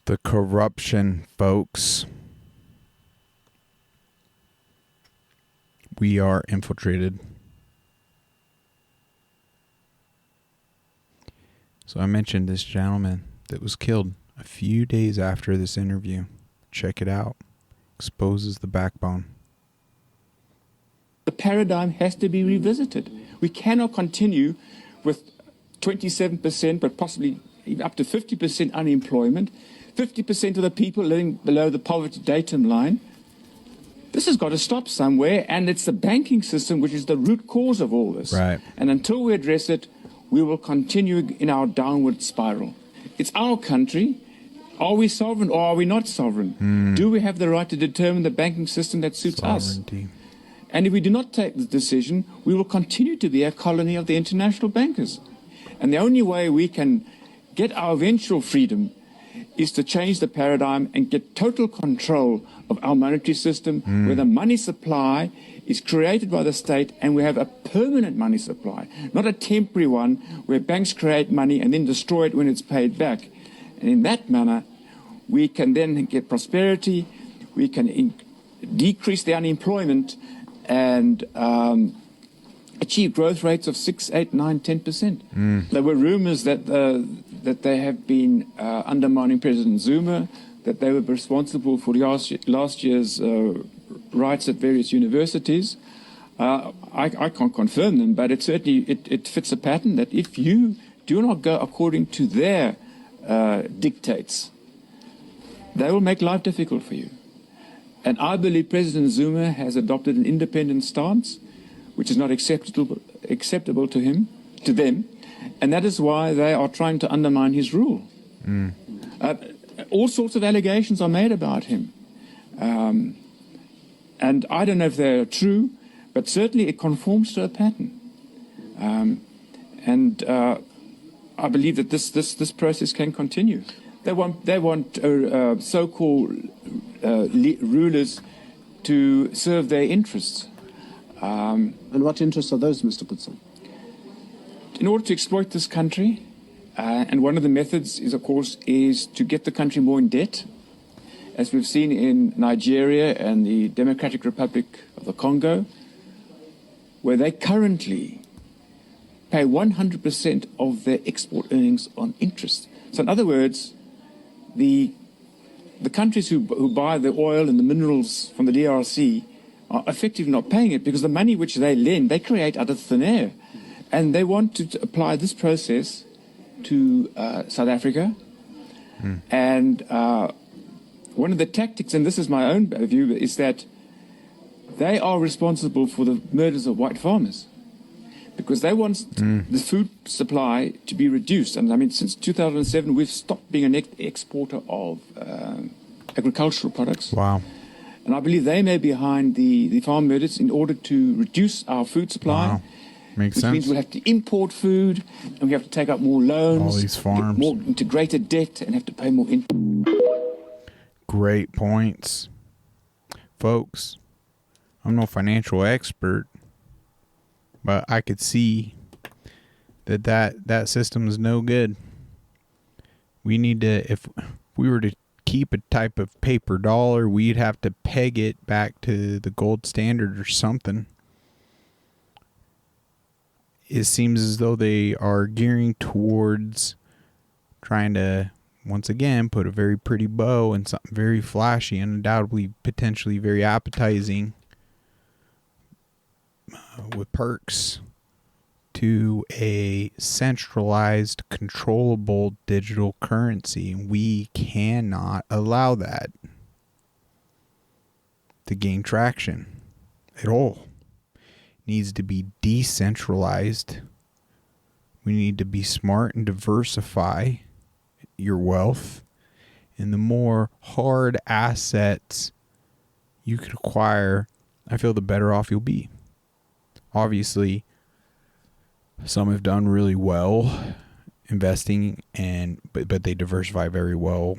The corruption, folks. We are infiltrated. So I mentioned this gentleman that was killed a few days after this interview. Check it out. Exposes the backbone. The paradigm has to be revisited. We cannot continue with 27%, but possibly even up to 50% unemployment, 50% of the people living below the poverty datum line. This has got to stop somewhere, and it's the banking system which is the root cause of all this. Right. And until we address it, we will continue in our downward spiral. It's our country. Are we sovereign or are we not sovereign? Do we have the right to determine the banking system that suits us? And if we do not take the decision, we will continue to be a colony of the international bankers. And the only way we can get our eventual freedom is to change the paradigm and get total control of our monetary system, where the money supply is created by the state and we have a permanent money supply, not a temporary one where banks create money and then destroy it when it's paid back. And in that manner, we can then get prosperity, we can decrease the unemployment and achieve growth rates of 6, 8, 9, 10%. There were rumors that they have been undermining President Zuma, that they were responsible for last year's riots at various universities. I can't confirm them, but it certainly it fits a pattern that if you do not go according to their dictates, they will make life difficult for you. And I believe President Zuma has adopted an independent stance, which is not acceptable to them, and that is why they are trying to undermine his rule. All sorts of allegations are made about him. And I don't know if they're true, but certainly it conforms to a pattern. I believe that this process can continue. They want so-called rulers to serve their interests. And what interests are those, Mr. Goodson? In order to exploit this country, and one of the methods is, of course, is to get the country more in debt, as we've seen in Nigeria and the Democratic Republic of the Congo, where they currently pay 100% of their export earnings on interest. So in other words, the countries who buy the oil and the minerals from the DRC are effectively not paying it because the money which they lend, they create out of thin air. And they want to apply this process to South Africa. And one of the tactics, and this is my own view, is that they are responsible for the murders of white farmers because they want the food supply to be reduced. And I mean, since 2007, we've stopped being a net exporter of agricultural products. Wow. And I believe they may be behind the farm murders in order to reduce our food supply. Wow. Makes which sense. means we'll have to import food and we have to take up more loans. All these farms. More integrated debt and have to pay more interest. Great points. Folks, I'm no financial expert, but I could see that system is no good. We need to, if we were to keep a type of paper dollar, we'd have to peg it back to the gold standard or something. It seems as though they are gearing towards trying to, once again, put a very pretty bow and something very flashy, undoubtedly potentially very appetizing with perks to a centralized, controllable digital currency. We cannot allow that to gain traction at all. Needs to be decentralized. We need to be smart and diversify your wealth. And the more hard assets you can acquire, I feel the better off you'll be. Obviously, some have done really well investing, but they diversify very well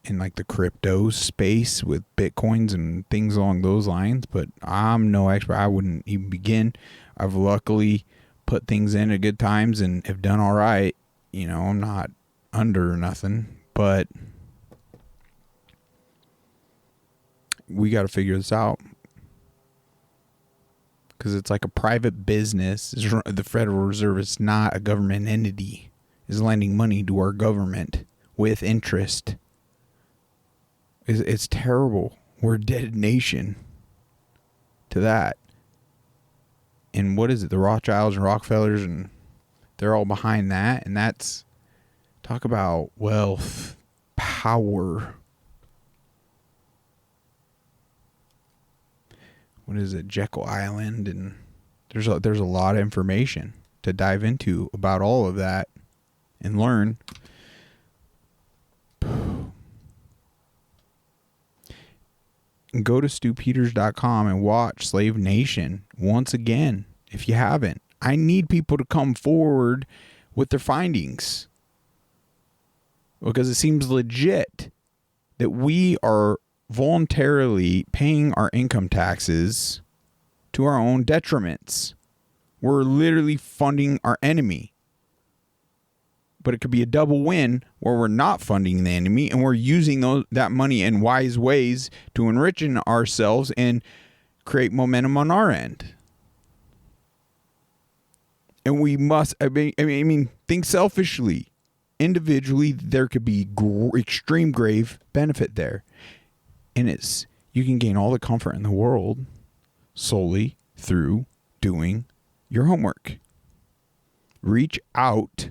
in like the crypto space with bitcoins and things along those lines. But I'm no expert. I wouldn't even begin. I've luckily put things in at good times and have done all right. You know, I'm not under or nothing, but we got to figure this out because it's like a private business. The Federal Reserve is not a government entity. Is lending money to our government with interest. It's terrible. We're a dead nation to that. And what is it? The Rothschilds and Rockefellers, and they're all behind that. And that's, talk about wealth, power. What is it? Jekyll Island, and there's a lot of information to dive into about all of that and learn. Go to StuPeters.com and watch Slave Nation once again if you haven't. I need people to come forward with their findings. because it seems legit that we are voluntarily paying our income taxes to our own detriments. We're literally funding our enemy. But it could be a double win where we're not funding the enemy and we're using that money in wise ways to enrich ourselves and create momentum on our end. And we must, I mean, think selfishly. Individually, there could be extreme grave benefit there. And you can gain all the comfort in the world solely through doing your homework. Reach out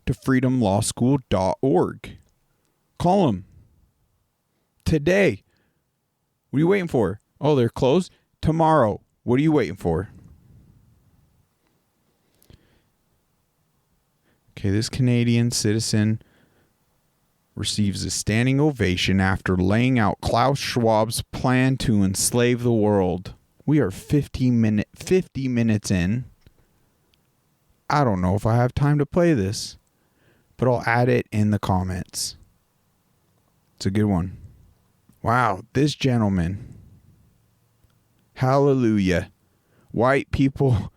to freedomlawschool.org. Call them today. What are you waiting for? Oh, they're closed? Tomorrow. What are you waiting for? Okay, this Canadian citizen receives a standing ovation after laying out Klaus Schwab's plan to enslave the world. We are 50 minutes in. I don't know if I have time to play this, but I'll add it in the comments. It's a good one. Wow, this gentleman. Hallelujah. White people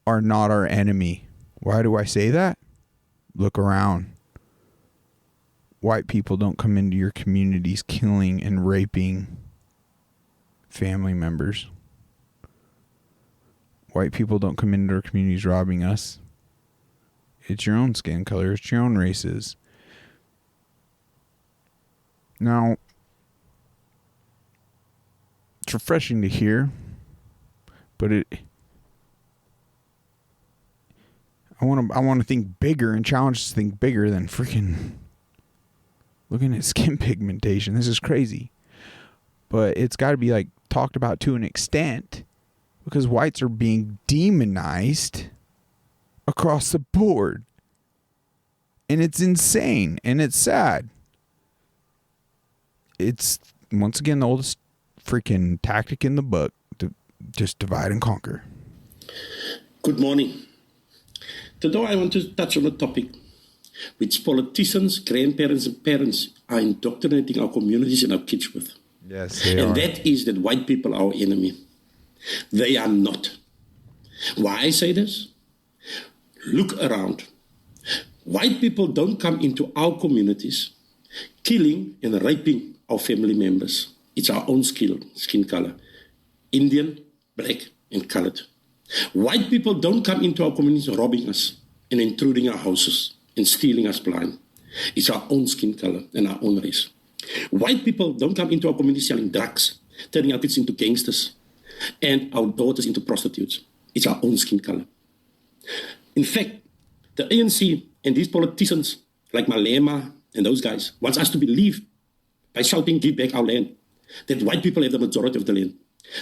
are not our enemy. Why do I say that? Look around. White people don't come into your communities killing and raping family members. White people don't come into our communities robbing us. It's your own skin color. It's your own races. Now, it's refreshing to hear, but I want to think bigger and challenge us to think bigger than freaking looking at skin pigmentation. This is crazy. But it's got to be like talked about to an extent because whites are being demonized across the board. And it's insane and it's sad. It's once again the oldest freaking tactic in the book to just divide and conquer. Good morning. Today I want to touch on a topic which politicians, grandparents and parents are indoctrinating our communities and our kids with. Yes, they are. And that is that white people are our enemy. They are not. Why I say this? Look around. White people don't come into our communities killing and raping our family members. It's our own skin color. Indian, black and colored. White people don't come into our communities robbing us and intruding our houses and stealing us blind. It's our own skin color and our own race. White people don't come into our communities selling drugs, turning our kids into gangsters and our daughters into prostitutes. It's our own skin color. In fact, the ANC and these politicians like Malema and those guys wants us to believe by shouting, give back our land, that white people have the majority of the land.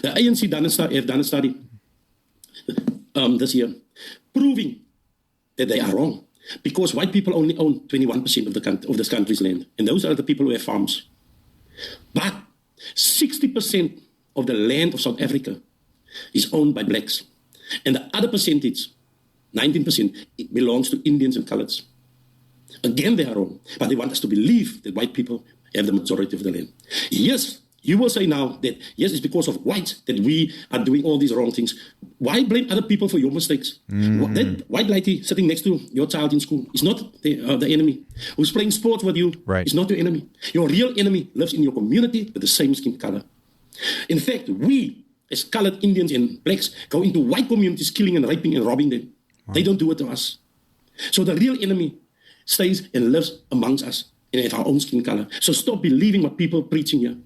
The ANC have done a study this year proving that they are wrong because white people only own 21% of this country's land, and those are the people who have farms. But 60% of the land of South Africa is owned by blacks, and the other percentage, 19%, it belongs to Indians and coloreds. Again, they are wrong, but they want us to believe that white people have the majority of the land. Yes, you will say now that, yes, it's because of whites that we are doing all these wrong things. Why blame other people for your mistakes? That white lady sitting next to your child in school is not the enemy. Who's playing sports with you is not your enemy. Your real enemy lives in your community with the same skin color. In fact, we, as colored Indians and blacks, go into white communities killing and raping and robbing them. Wow. They don't do it to us. So the real enemy stays and lives amongst us and have our own skin color. So stop believing what people preaching here.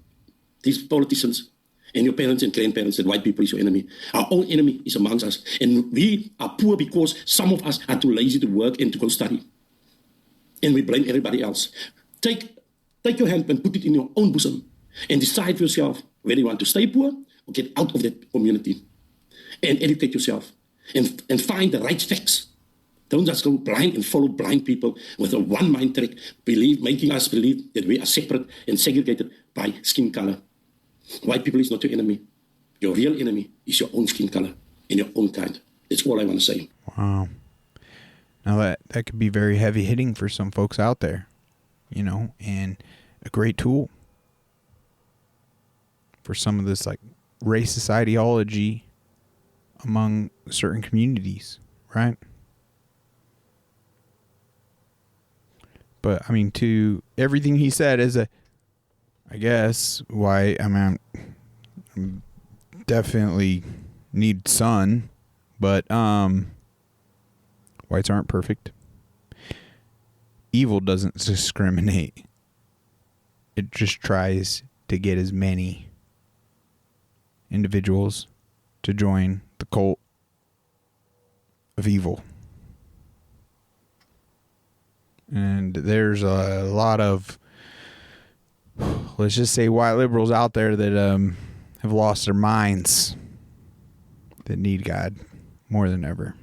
These politicians and your parents and grandparents that white people is your enemy. Our own enemy is amongst us. And we are poor because some of us are too lazy to work and to go study. And we blame everybody else. Take your hand and put it in your own bosom and decide for yourself whether you want to stay poor or get out of that community. And educate yourself and find the right facts. Don't just go blind and follow blind people with a one-mind trick, making us believe that we are separate and segregated by skin color. White people is not your enemy. Your real enemy is your own skin color and your own kind. That's all I want to say. Wow. Now that could be very heavy hitting for some folks out there. and a great tool for some of this like racist ideology among certain communities, right? But I mean, to everything he said is I guess why I'm definitely need sun, but whites aren't perfect. Evil doesn't discriminate. It just tries to get as many individuals to join the cult of evil. And there's a lot of, let's just say, white liberals out there that have lost their minds, that need God more than ever.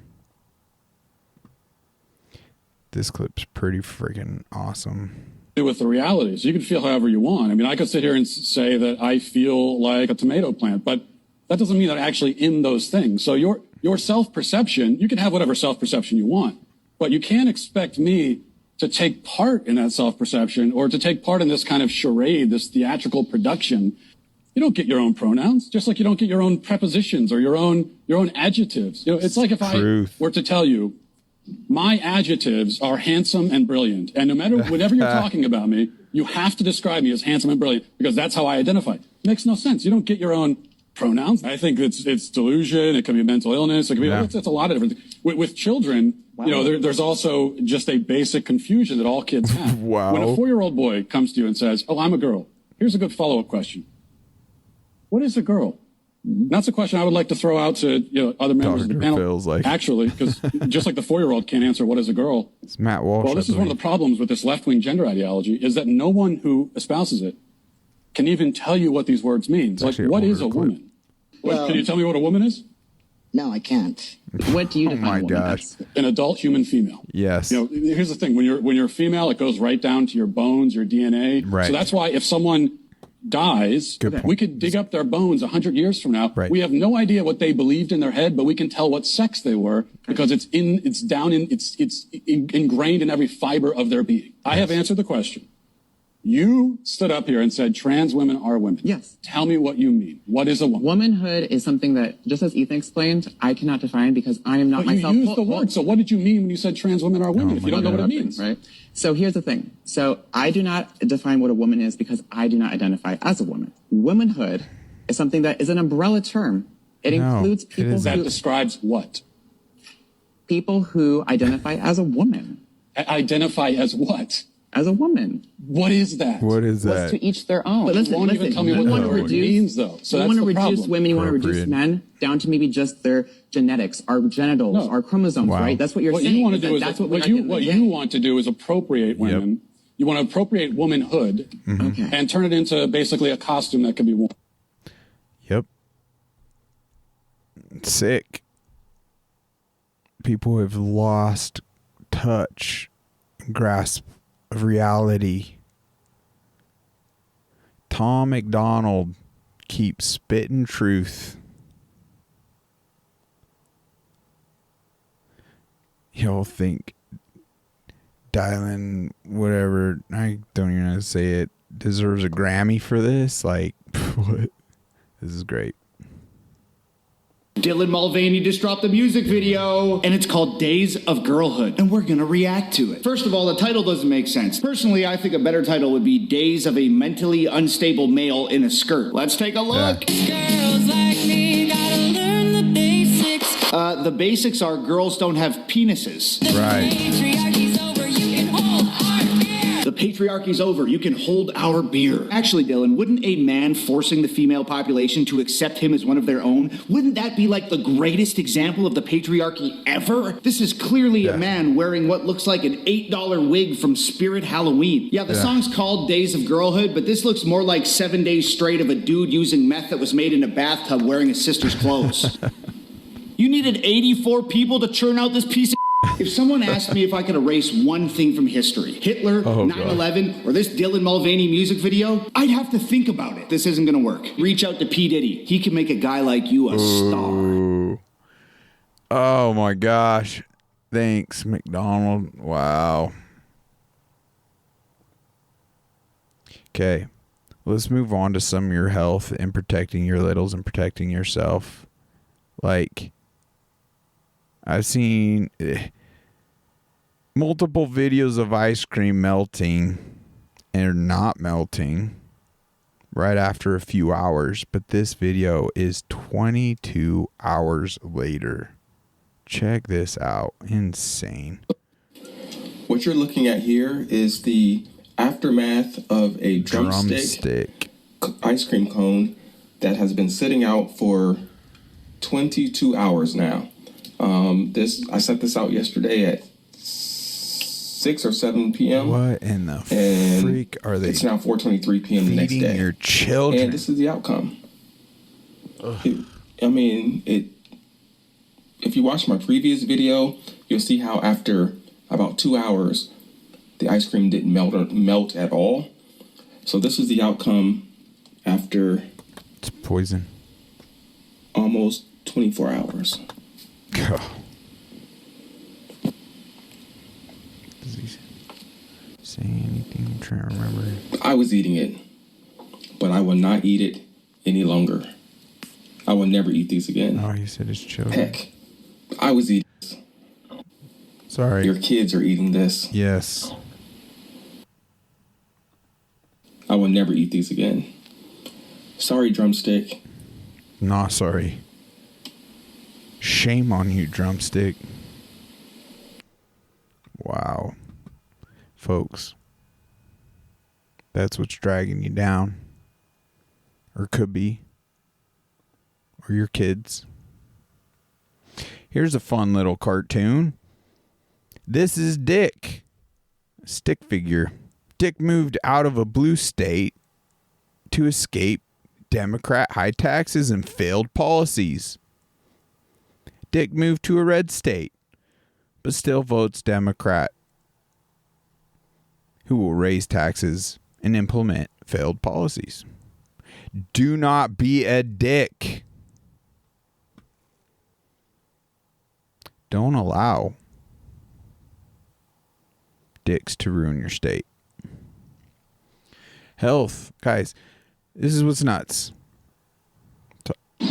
This clip's pretty freaking awesome. With the realities, you can feel however you want. I mean, I could sit here and say that I feel like a tomato plant, but that doesn't mean that I'm actually in those things. So your self-perception, you can have whatever self-perception you want, but you can't expect me to take part in that self-perception or to take part in this kind of charade, this theatrical production. You don't get your own pronouns, just like you don't get your own prepositions or your own adjectives. It's like if I were to tell you, my adjectives are handsome and brilliant, and no matter whenever you're talking about me, you have to describe me as handsome and brilliant because that's how I identify. It makes no sense. You don't get your own pronouns. I think it's delusion. It could be a mental illness. It could be it's a lot of different things. With children, there's also just a basic confusion that all kids have. Wow. When a 4-year-old boy comes to you and says, "Oh, I'm a girl," here's a good follow-up question: what is a girl? That's a question I would like to throw out to other members of the panel. Actually, because just like the 4-year-old can't answer what is a girl. It's Matt Walsh. Well, this is one of the problems with this left-wing gender ideology is that no one who espouses it can even tell you what these words mean. Like, what is a woman? Well, can you tell me what a woman is? No, I can't. What do you define a woman as? An adult human female. Yes. Here's the thing: when you're female, it goes right down to your bones, your DNA. Right. So that's why if someone dies, we could dig up their bones 100 years from now. Right. We have no idea what they believed in their head, but we can tell what sex they were because it's ingrained in every fiber of their being. Yes. I have answered the question. You stood up here and said trans women are women. Yes. Tell me what you mean. What is a woman? Womanhood is something that, just as Ethan explained, I cannot define because I am not myself. You used the word. So what did you mean when you said trans women are women if you don't know what it means? Right. So here's the thing. So I do not define what a woman is because I do not identify as a woman. Womanhood is something that is an umbrella term. It includes people that describes what? People who identify as a woman. Identify as what? As a woman. What is that? What is that? What's to each their own. But listen, even tell me what it means, though. So you want to reduce women, you want to reduce men down to maybe just their genetics, our genitals, our chromosomes, right? That's what you're saying. You want to do what you want to do is appropriate women. Yep. You want to appropriate womanhood and turn it into basically a costume that can be worn. Yep. Sick. People have lost touch, grasp of reality. Tom McDonald keeps spitting truth. You'll think Dylan, whatever, I don't even know how to say it, deserves a Grammy for this. Like, what? This is great. Dylan Mulvaney just dropped a music video, and it's called Days of Girlhood, and we're gonna react to it. First of all, the title doesn't make sense. Personally, I think a better title would be Days of a Mentally Unstable Male in a Skirt. Let's take a look. Girls like me gotta learn the basics. The basics are girls don't have penises. Right. The patriarchy's over. You can hold our beer. Actually, Dylan, wouldn't a man forcing the female population to accept him as one of their own, wouldn't that be like the greatest example of the patriarchy ever? This is clearly a man wearing what looks like an $8 wig from Spirit Halloween. Yeah, the song's called Days of Girlhood, but this looks more like 7 days straight of a dude using meth that was made in a bathtub wearing his sister's clothes. You needed 84 people to churn out this piece of If someone asked me if I could erase one thing from history, Hitler, 9/11, or this Dylan Mulvaney music video, I'd have to think about it. This isn't going to work. Reach out to P. Diddy. He can make a guy like you a star. Oh my gosh. Thanks, McDonald. Wow. Okay. Let's move on to some of your health and protecting your littles and protecting yourself. Like, I've seen multiple videos of ice cream melting and not melting right after a few hours, but this video is 22 hours later. Check this out. Insane. What you're looking at here is the aftermath of a drumstick ice cream cone that has been sitting out for 22 hours now. I set this out yesterday at 6 or 7 p.m. What in the freak are they? It's now 4:23 p.m. the next day. Your children. And this is the outcome. If you watch my previous video, you'll see how after about 2 hours, the ice cream didn't melt at all. So this is the outcome after it's poison. Almost 24 hours. Does he say anything? I'm trying to remember. I was eating it, but I will not eat it any longer. I will never eat these again. Oh, he said his children. Heck, I was eating this. Sorry. Your kids are eating this. Yes. I will never eat these again. Sorry, drumstick. Not sorry. Shame on you, drumstick. Wow. Folks, that's what's dragging you down. Or could be. Or your kids. Here's a fun little cartoon. This is Dick. Stick figure. Dick moved out of a blue state to escape Democrat high taxes and failed policies. Dick moved to a red state, but still votes Democrat, who will raise taxes and implement failed policies. Do not be a dick. Don't allow dicks to ruin your state. Health. Guys, this is what's nuts.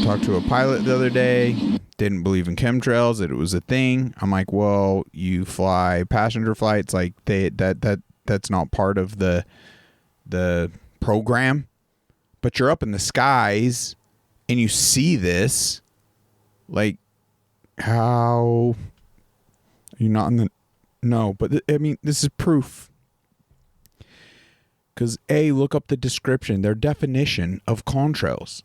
Talked to a pilot the other day. Didn't believe in chemtrails, that it was a thing. I'm like, well, you fly passenger flights, like that's not part of the program. But you're up in the skies and you see this. Like, how are you not in the no? But I mean, this is proof. Because look up the description, their definition of contrails.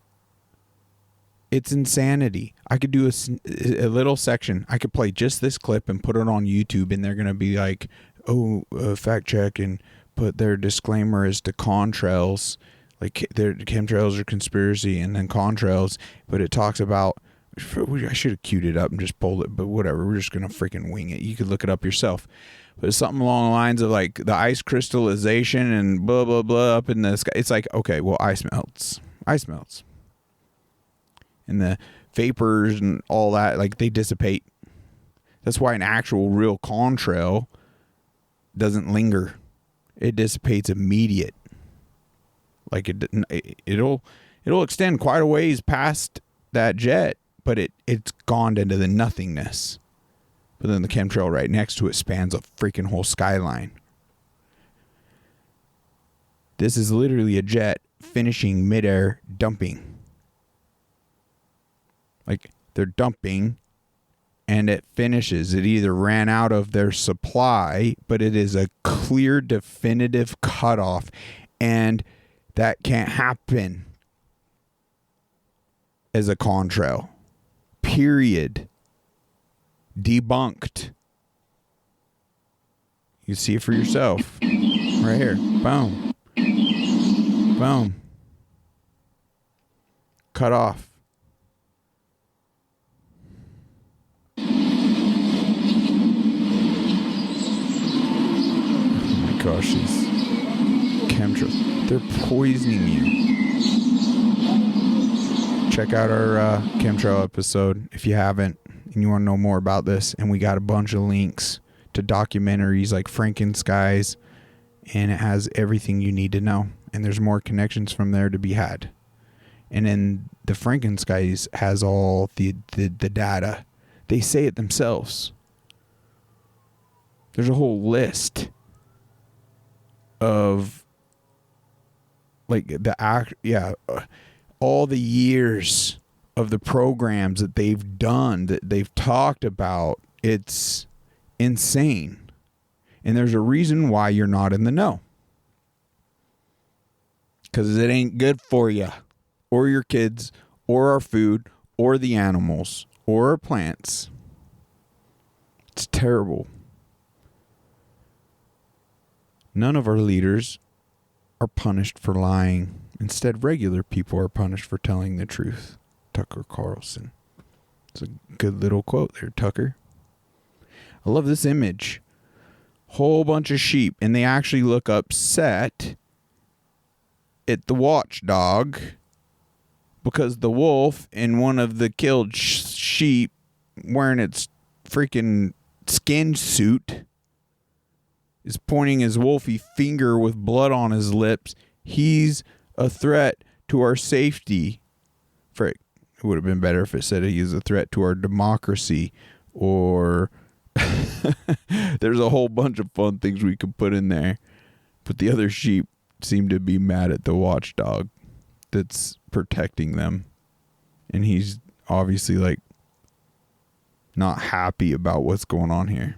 It's insanity. I could do a little section. I could play just this clip and put it on YouTube, and they're going to be like, oh, fact check, and put their disclaimer as to contrails. Like, their chemtrails are conspiracy, and then contrails. But it talks about, I should have queued it up and just pulled it, but whatever. We're just going to freaking wing it. You could look it up yourself. But it's something along the lines of like the ice crystallization and blah, blah, blah up in the sky. It's like, okay, well, ice melts. Ice melts. And the vapors and all that, like, they dissipate. That's why an actual real contrail doesn't linger. It dissipates immediate. Like, it'll extend quite a ways past that jet, but it's gone into the nothingness. But then the chemtrail right next to it spans a freaking whole skyline. This is literally a jet finishing midair dumping. Like, they're dumping and it finishes. It either ran out of their supply, but it is a clear, definitive cutoff. And that can't happen as a contrail. Period. Debunked. You see it for yourself. Right here. Boom. Boom. Cut off. Gosh, these chemtrails, they're poisoning you. Check out our chemtrail episode if you haven't and you want to know more about this. And we got a bunch of links to documentaries like Frankenskies, and it has everything you need to know. and there's more connections from there to be had. And then the Frankenskies has all the data. They say it themselves. There's a whole list of like all the years of the programs that they've done, that they've talked about. It's insane. And there's a reason why you're not in the know. Because it ain't good for you, or your kids, or our food, or the animals, or our plants. It's terrible. None of our leaders are punished for lying. Instead, regular people are punished for telling the truth. Tucker Carlson. It's a good little quote there, Tucker. I love this image. Whole bunch of sheep, and they actually look upset at the watchdog because the wolf in one of the killed sheep wearing its freaking skin suit is pointing his wolfy finger with blood on his lips. He's a threat to our safety. Frick. It would have been better if it said he is a threat to our democracy, or there's a whole bunch of fun things we could put in there. But the other sheep seem to be mad at the watchdog that's protecting them. And he's obviously like not happy about what's going on here.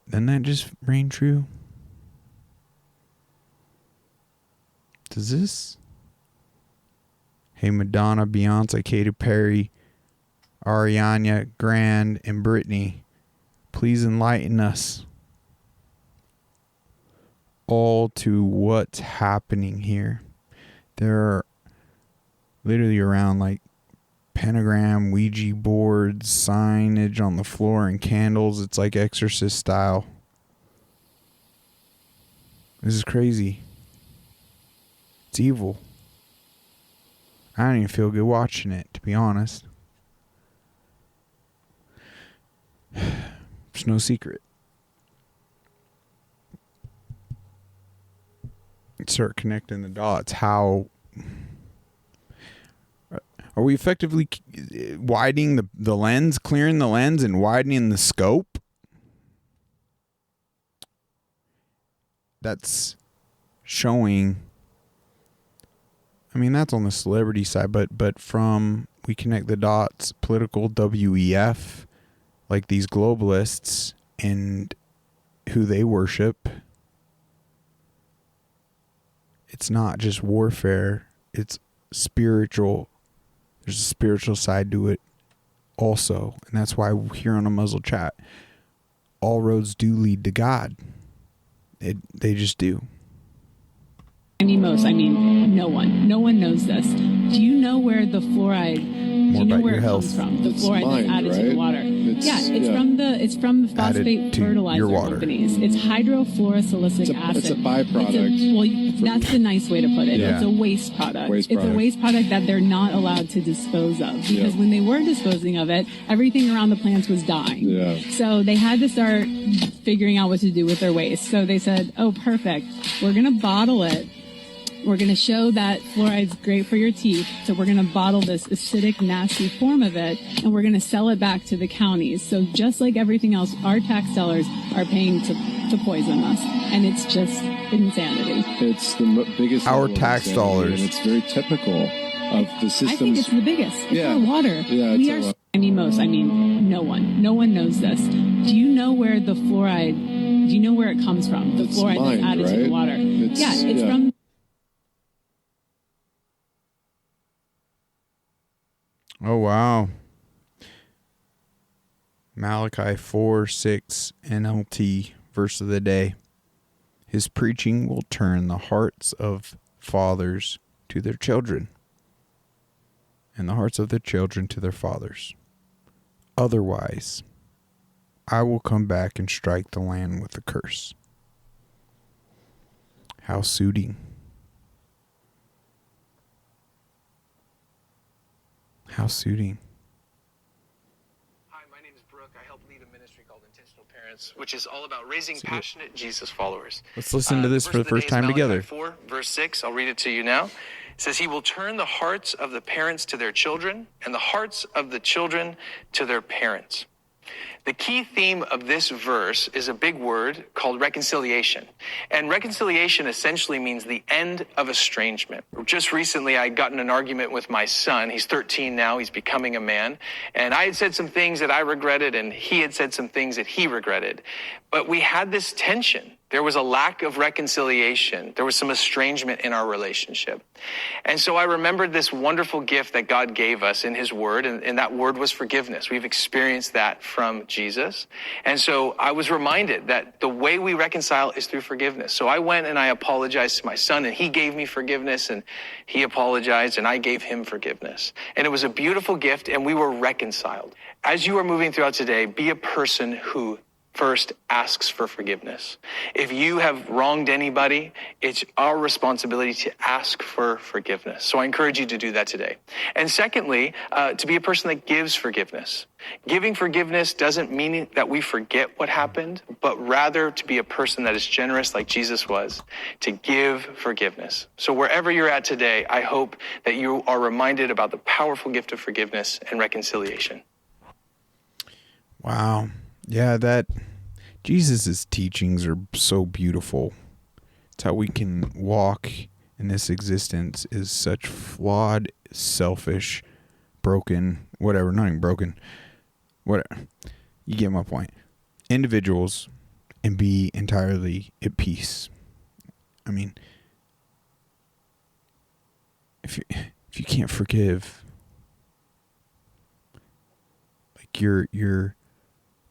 Doesn't that just ring true? Does this? Hey, Madonna, Beyonce, Katy Perry, Ariana Grande, and Britney, please enlighten us all to what's happening here. There are literally around like pentagram, Ouija boards, signage on the floor, and candles. It's like Exorcist style. This is crazy. It's evil. I don't even feel good watching it, to be honest. It's no secret. Start connecting the dots. How are we effectively widening the lens, clearing the lens, and widening the scope? That's showing. I mean, that's on the celebrity side, but from we connect the dots, political WEF, like these globalists and who they worship. It's not just warfare, it's spiritual. There's a spiritual side to it also. And that's why here on a Muzzle Chat, all roads do lead to God. They just do. Most. I mean, no one knows this. Do you know where the fluoride? Do you know where it comes from? The fluoride that's added to the water. It's from the phosphate fertilizer companies. It's hydrofluorosilicic acid. It's a byproduct. That's the nice way to put it. Yeah. It's a waste product. It's a waste product that they're not allowed to dispose of, because when they were disposing of it, everything around the plants was dying. Yeah. So they had to start figuring out what to do with their waste. So they said, "Oh, perfect. We're gonna bottle it. We're going to show that fluoride's great for your teeth, so we're going to bottle this acidic, nasty form of it, and we're going to sell it back to the counties. So just like everything else, our tax dollars are paying to poison us, and it's just insanity." It's the biggest. Our tax dollars. And it's very typical of the systems. I think it's the biggest. It's our water. Yeah, we are. No one knows this. Do you know where the fluoride? Do you know where it comes from? The fluoride that's added to the water. It's from. Oh, wow. Malachi 4:6 NLT, verse of the day. His preaching will turn the hearts of fathers to their children, and the hearts of their children to their fathers. Otherwise, I will come back and strike the land with a curse. How suiting. How suiting. Hi, my name is Brooke. I help lead a ministry called Intentional Parents. parents, which is all about raising passionate Jesus followers. Let's listen to this for the first time together. 4, verse 6. I'll read it to you now. It says, he will turn the hearts of the parents to their children and the hearts of the children to their parents. The key theme of this verse is a big word called reconciliation. And reconciliation essentially means the end of estrangement. Just recently, I got in an argument with my son. He's 13 now. He's becoming a man. And I had said some things that I regretted, and he had said some things that he regretted. But we had this tension. There was a lack of reconciliation. There was some estrangement in our relationship. And so I remembered this wonderful gift that God gave us in his word, and that word was forgiveness. We've experienced that from Jesus. And so I was reminded that the way we reconcile is through forgiveness. So I went and I apologized to my son, and he gave me forgiveness, and he apologized, and I gave him forgiveness. And it was a beautiful gift, and we were reconciled. As you are moving throughout today, be a person who first asks for forgiveness. If you have wronged anybody, it's our responsibility to ask for forgiveness. So I encourage you to do that today. And secondly, to be a person that gives forgiveness. Giving forgiveness doesn't mean that we forget what happened, but rather to be a person that is generous like Jesus was, to give forgiveness. So wherever you're at today, I hope that you are reminded about the powerful gift of forgiveness and reconciliation. Wow. Yeah, that Jesus' teachings are so beautiful. It's how we can walk in this existence is such flawed, selfish, broken, whatever, not even broken, whatever. You get my point. Individuals and be entirely at peace. I mean, if you can't forgive, like you're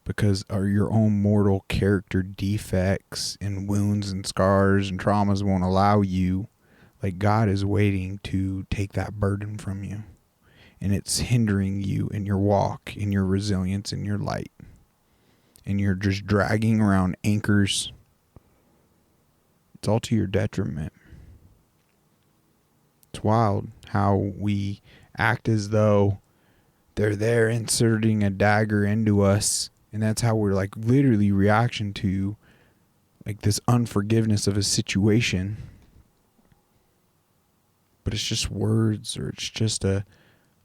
because your own mortal character defects and wounds and scars and traumas won't allow you, like God is waiting to take that burden from you. And it's hindering you in your walk, in your resilience, in your light. And you're just dragging around anchors. It's all to your detriment. It's wild how we act as though they're there inserting a dagger into us. And that's how we're like literally reaction to like this unforgiveness of a situation. But it's just words, or it's just a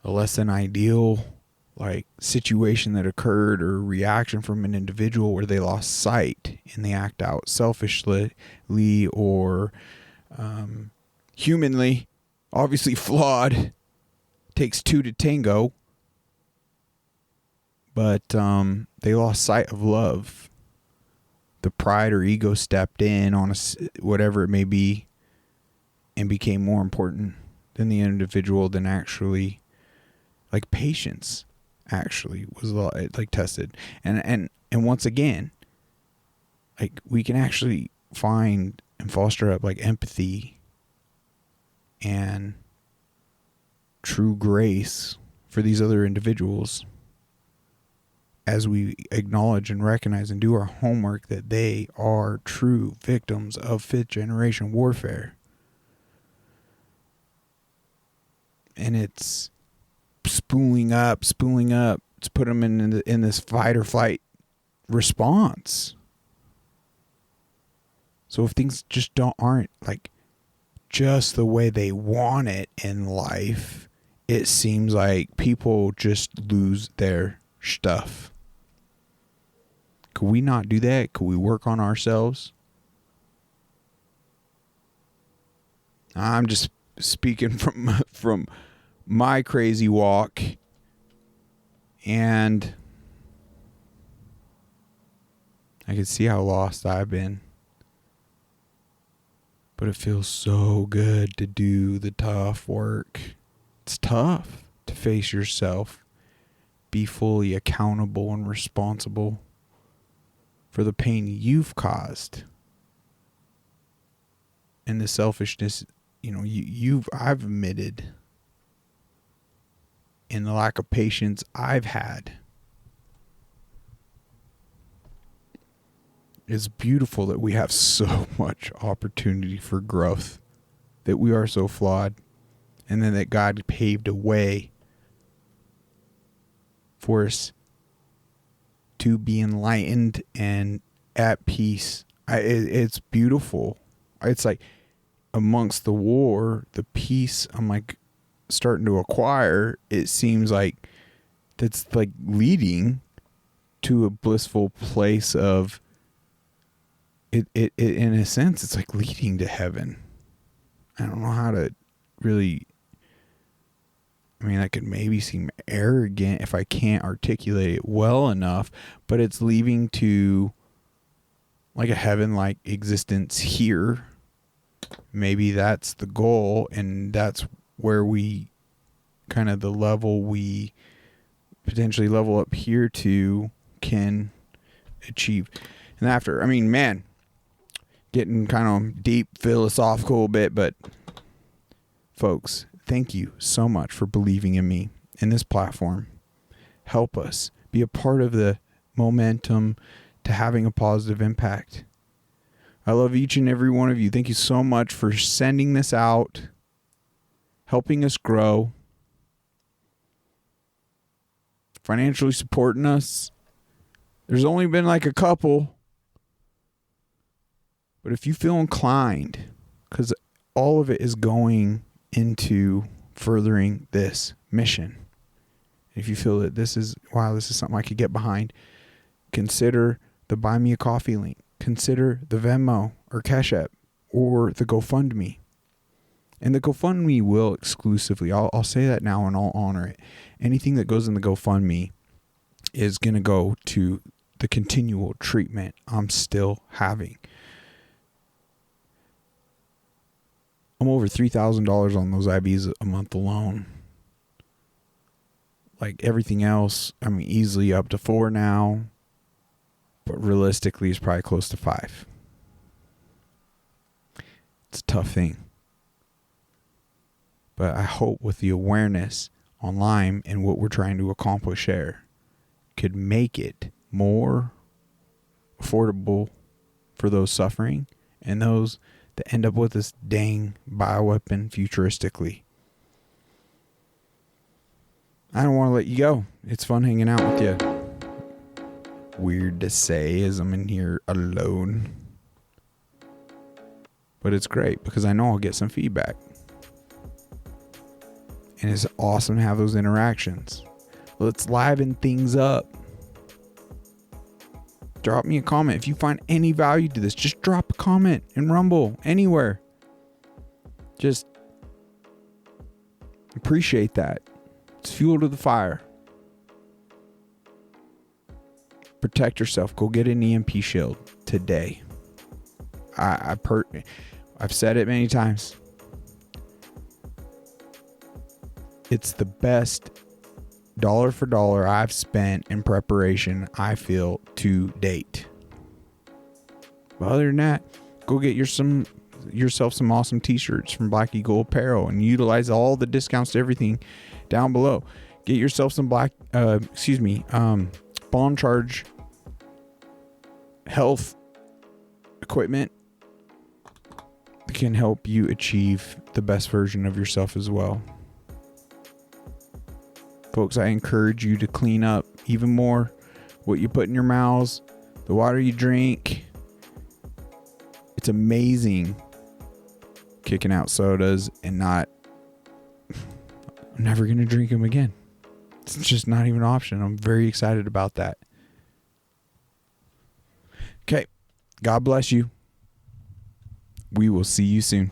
less than ideal like situation that occurred or reaction from an individual where they lost sight and they act out selfishly or humanly, obviously flawed. Takes two to tango. But they lost sight of love. The pride or ego stepped in on whatever it may be and became more important than the individual than actually, like patience actually was like tested. And once again, like we can actually find and foster up like empathy and true grace for these other individuals as we acknowledge and recognize and do our homework that they are true victims of fifth generation warfare. And it's spooling up. It's put them in this fight or flight response. So if things just aren't like just the way they want it in life, it seems like people just lose their stuff. Could we not do that? Could we work on ourselves? I'm just speaking from my crazy walk, and I can see how lost I've been. But it feels so good to do the tough work. It's tough to face yourself, be fully accountable and responsible for the pain you've caused and the selfishness, I've admitted, and the lack of patience I've had. It's beautiful that we have so much opportunity for growth, that we are so flawed, and then that God paved a way for us to be enlightened and at peace. It's beautiful. It's like amongst the war, the peace I'm like starting to acquire, it seems like that's like leading to a blissful place of it in a sense, it's like leading to heaven. I don't know how to really, I mean, I could maybe seem arrogant if I can't articulate it well enough, but it's leading to like a heaven-like existence here. Maybe that's the goal, and that's where we kind of the level we potentially level up here to can achieve. And after, I mean, man, getting kind of deep philosophical a bit, but folks, thank you so much for believing in me in this platform. Help us be a part of the momentum to having a positive impact. I love each and every one of you. Thank you so much for sending this out, helping us grow, financially supporting us. There's only been like a couple, but if you feel inclined, because all of it is going into furthering this mission. If you feel that this is something I could get behind, consider the Buy Me a Coffee link. Consider the Venmo or Cash App or the GoFundMe. And the GoFundMe will exclusively, I'll say that now and I'll honor it. Anything that goes in the GoFundMe is going to go to the continual treatment I'm still having. I'm over $3,000 on those IVs a month alone. Like everything else, I mean, easily up to 4 now, but realistically, it's probably close to 5. It's a tough thing. But I hope with the awareness online and what we're trying to accomplish there could make it more affordable for those suffering and those that end up with this dang bioweapon futuristically. I don't want to let you go. It's fun hanging out with you. Weird to say as I'm in here alone. But it's great because I know I'll get some feedback. And it's awesome to have those interactions. Let's liven things up. Drop me a comment. If you find any value to this, just drop a comment in Rumble, anywhere. Just appreciate that. It's fuel to the fire. Protect yourself. Go get an EMP shield today. I've said it many times. It's the best dollar for dollar I've spent in preparation, I feel, to date. But other than that, go get yourself some awesome t-shirts from Black Eagle Apparel and utilize all the discounts to everything down below. Get yourself some Bond Charge health equipment that can help you achieve the best version of yourself as well. Folks, I encourage you to clean up even more what you put in your mouths, the water you drink. It's amazing kicking out sodas and I'm never going to drink them again. It's just not even an option. I'm very excited about that. Okay. God bless you. We will see you soon.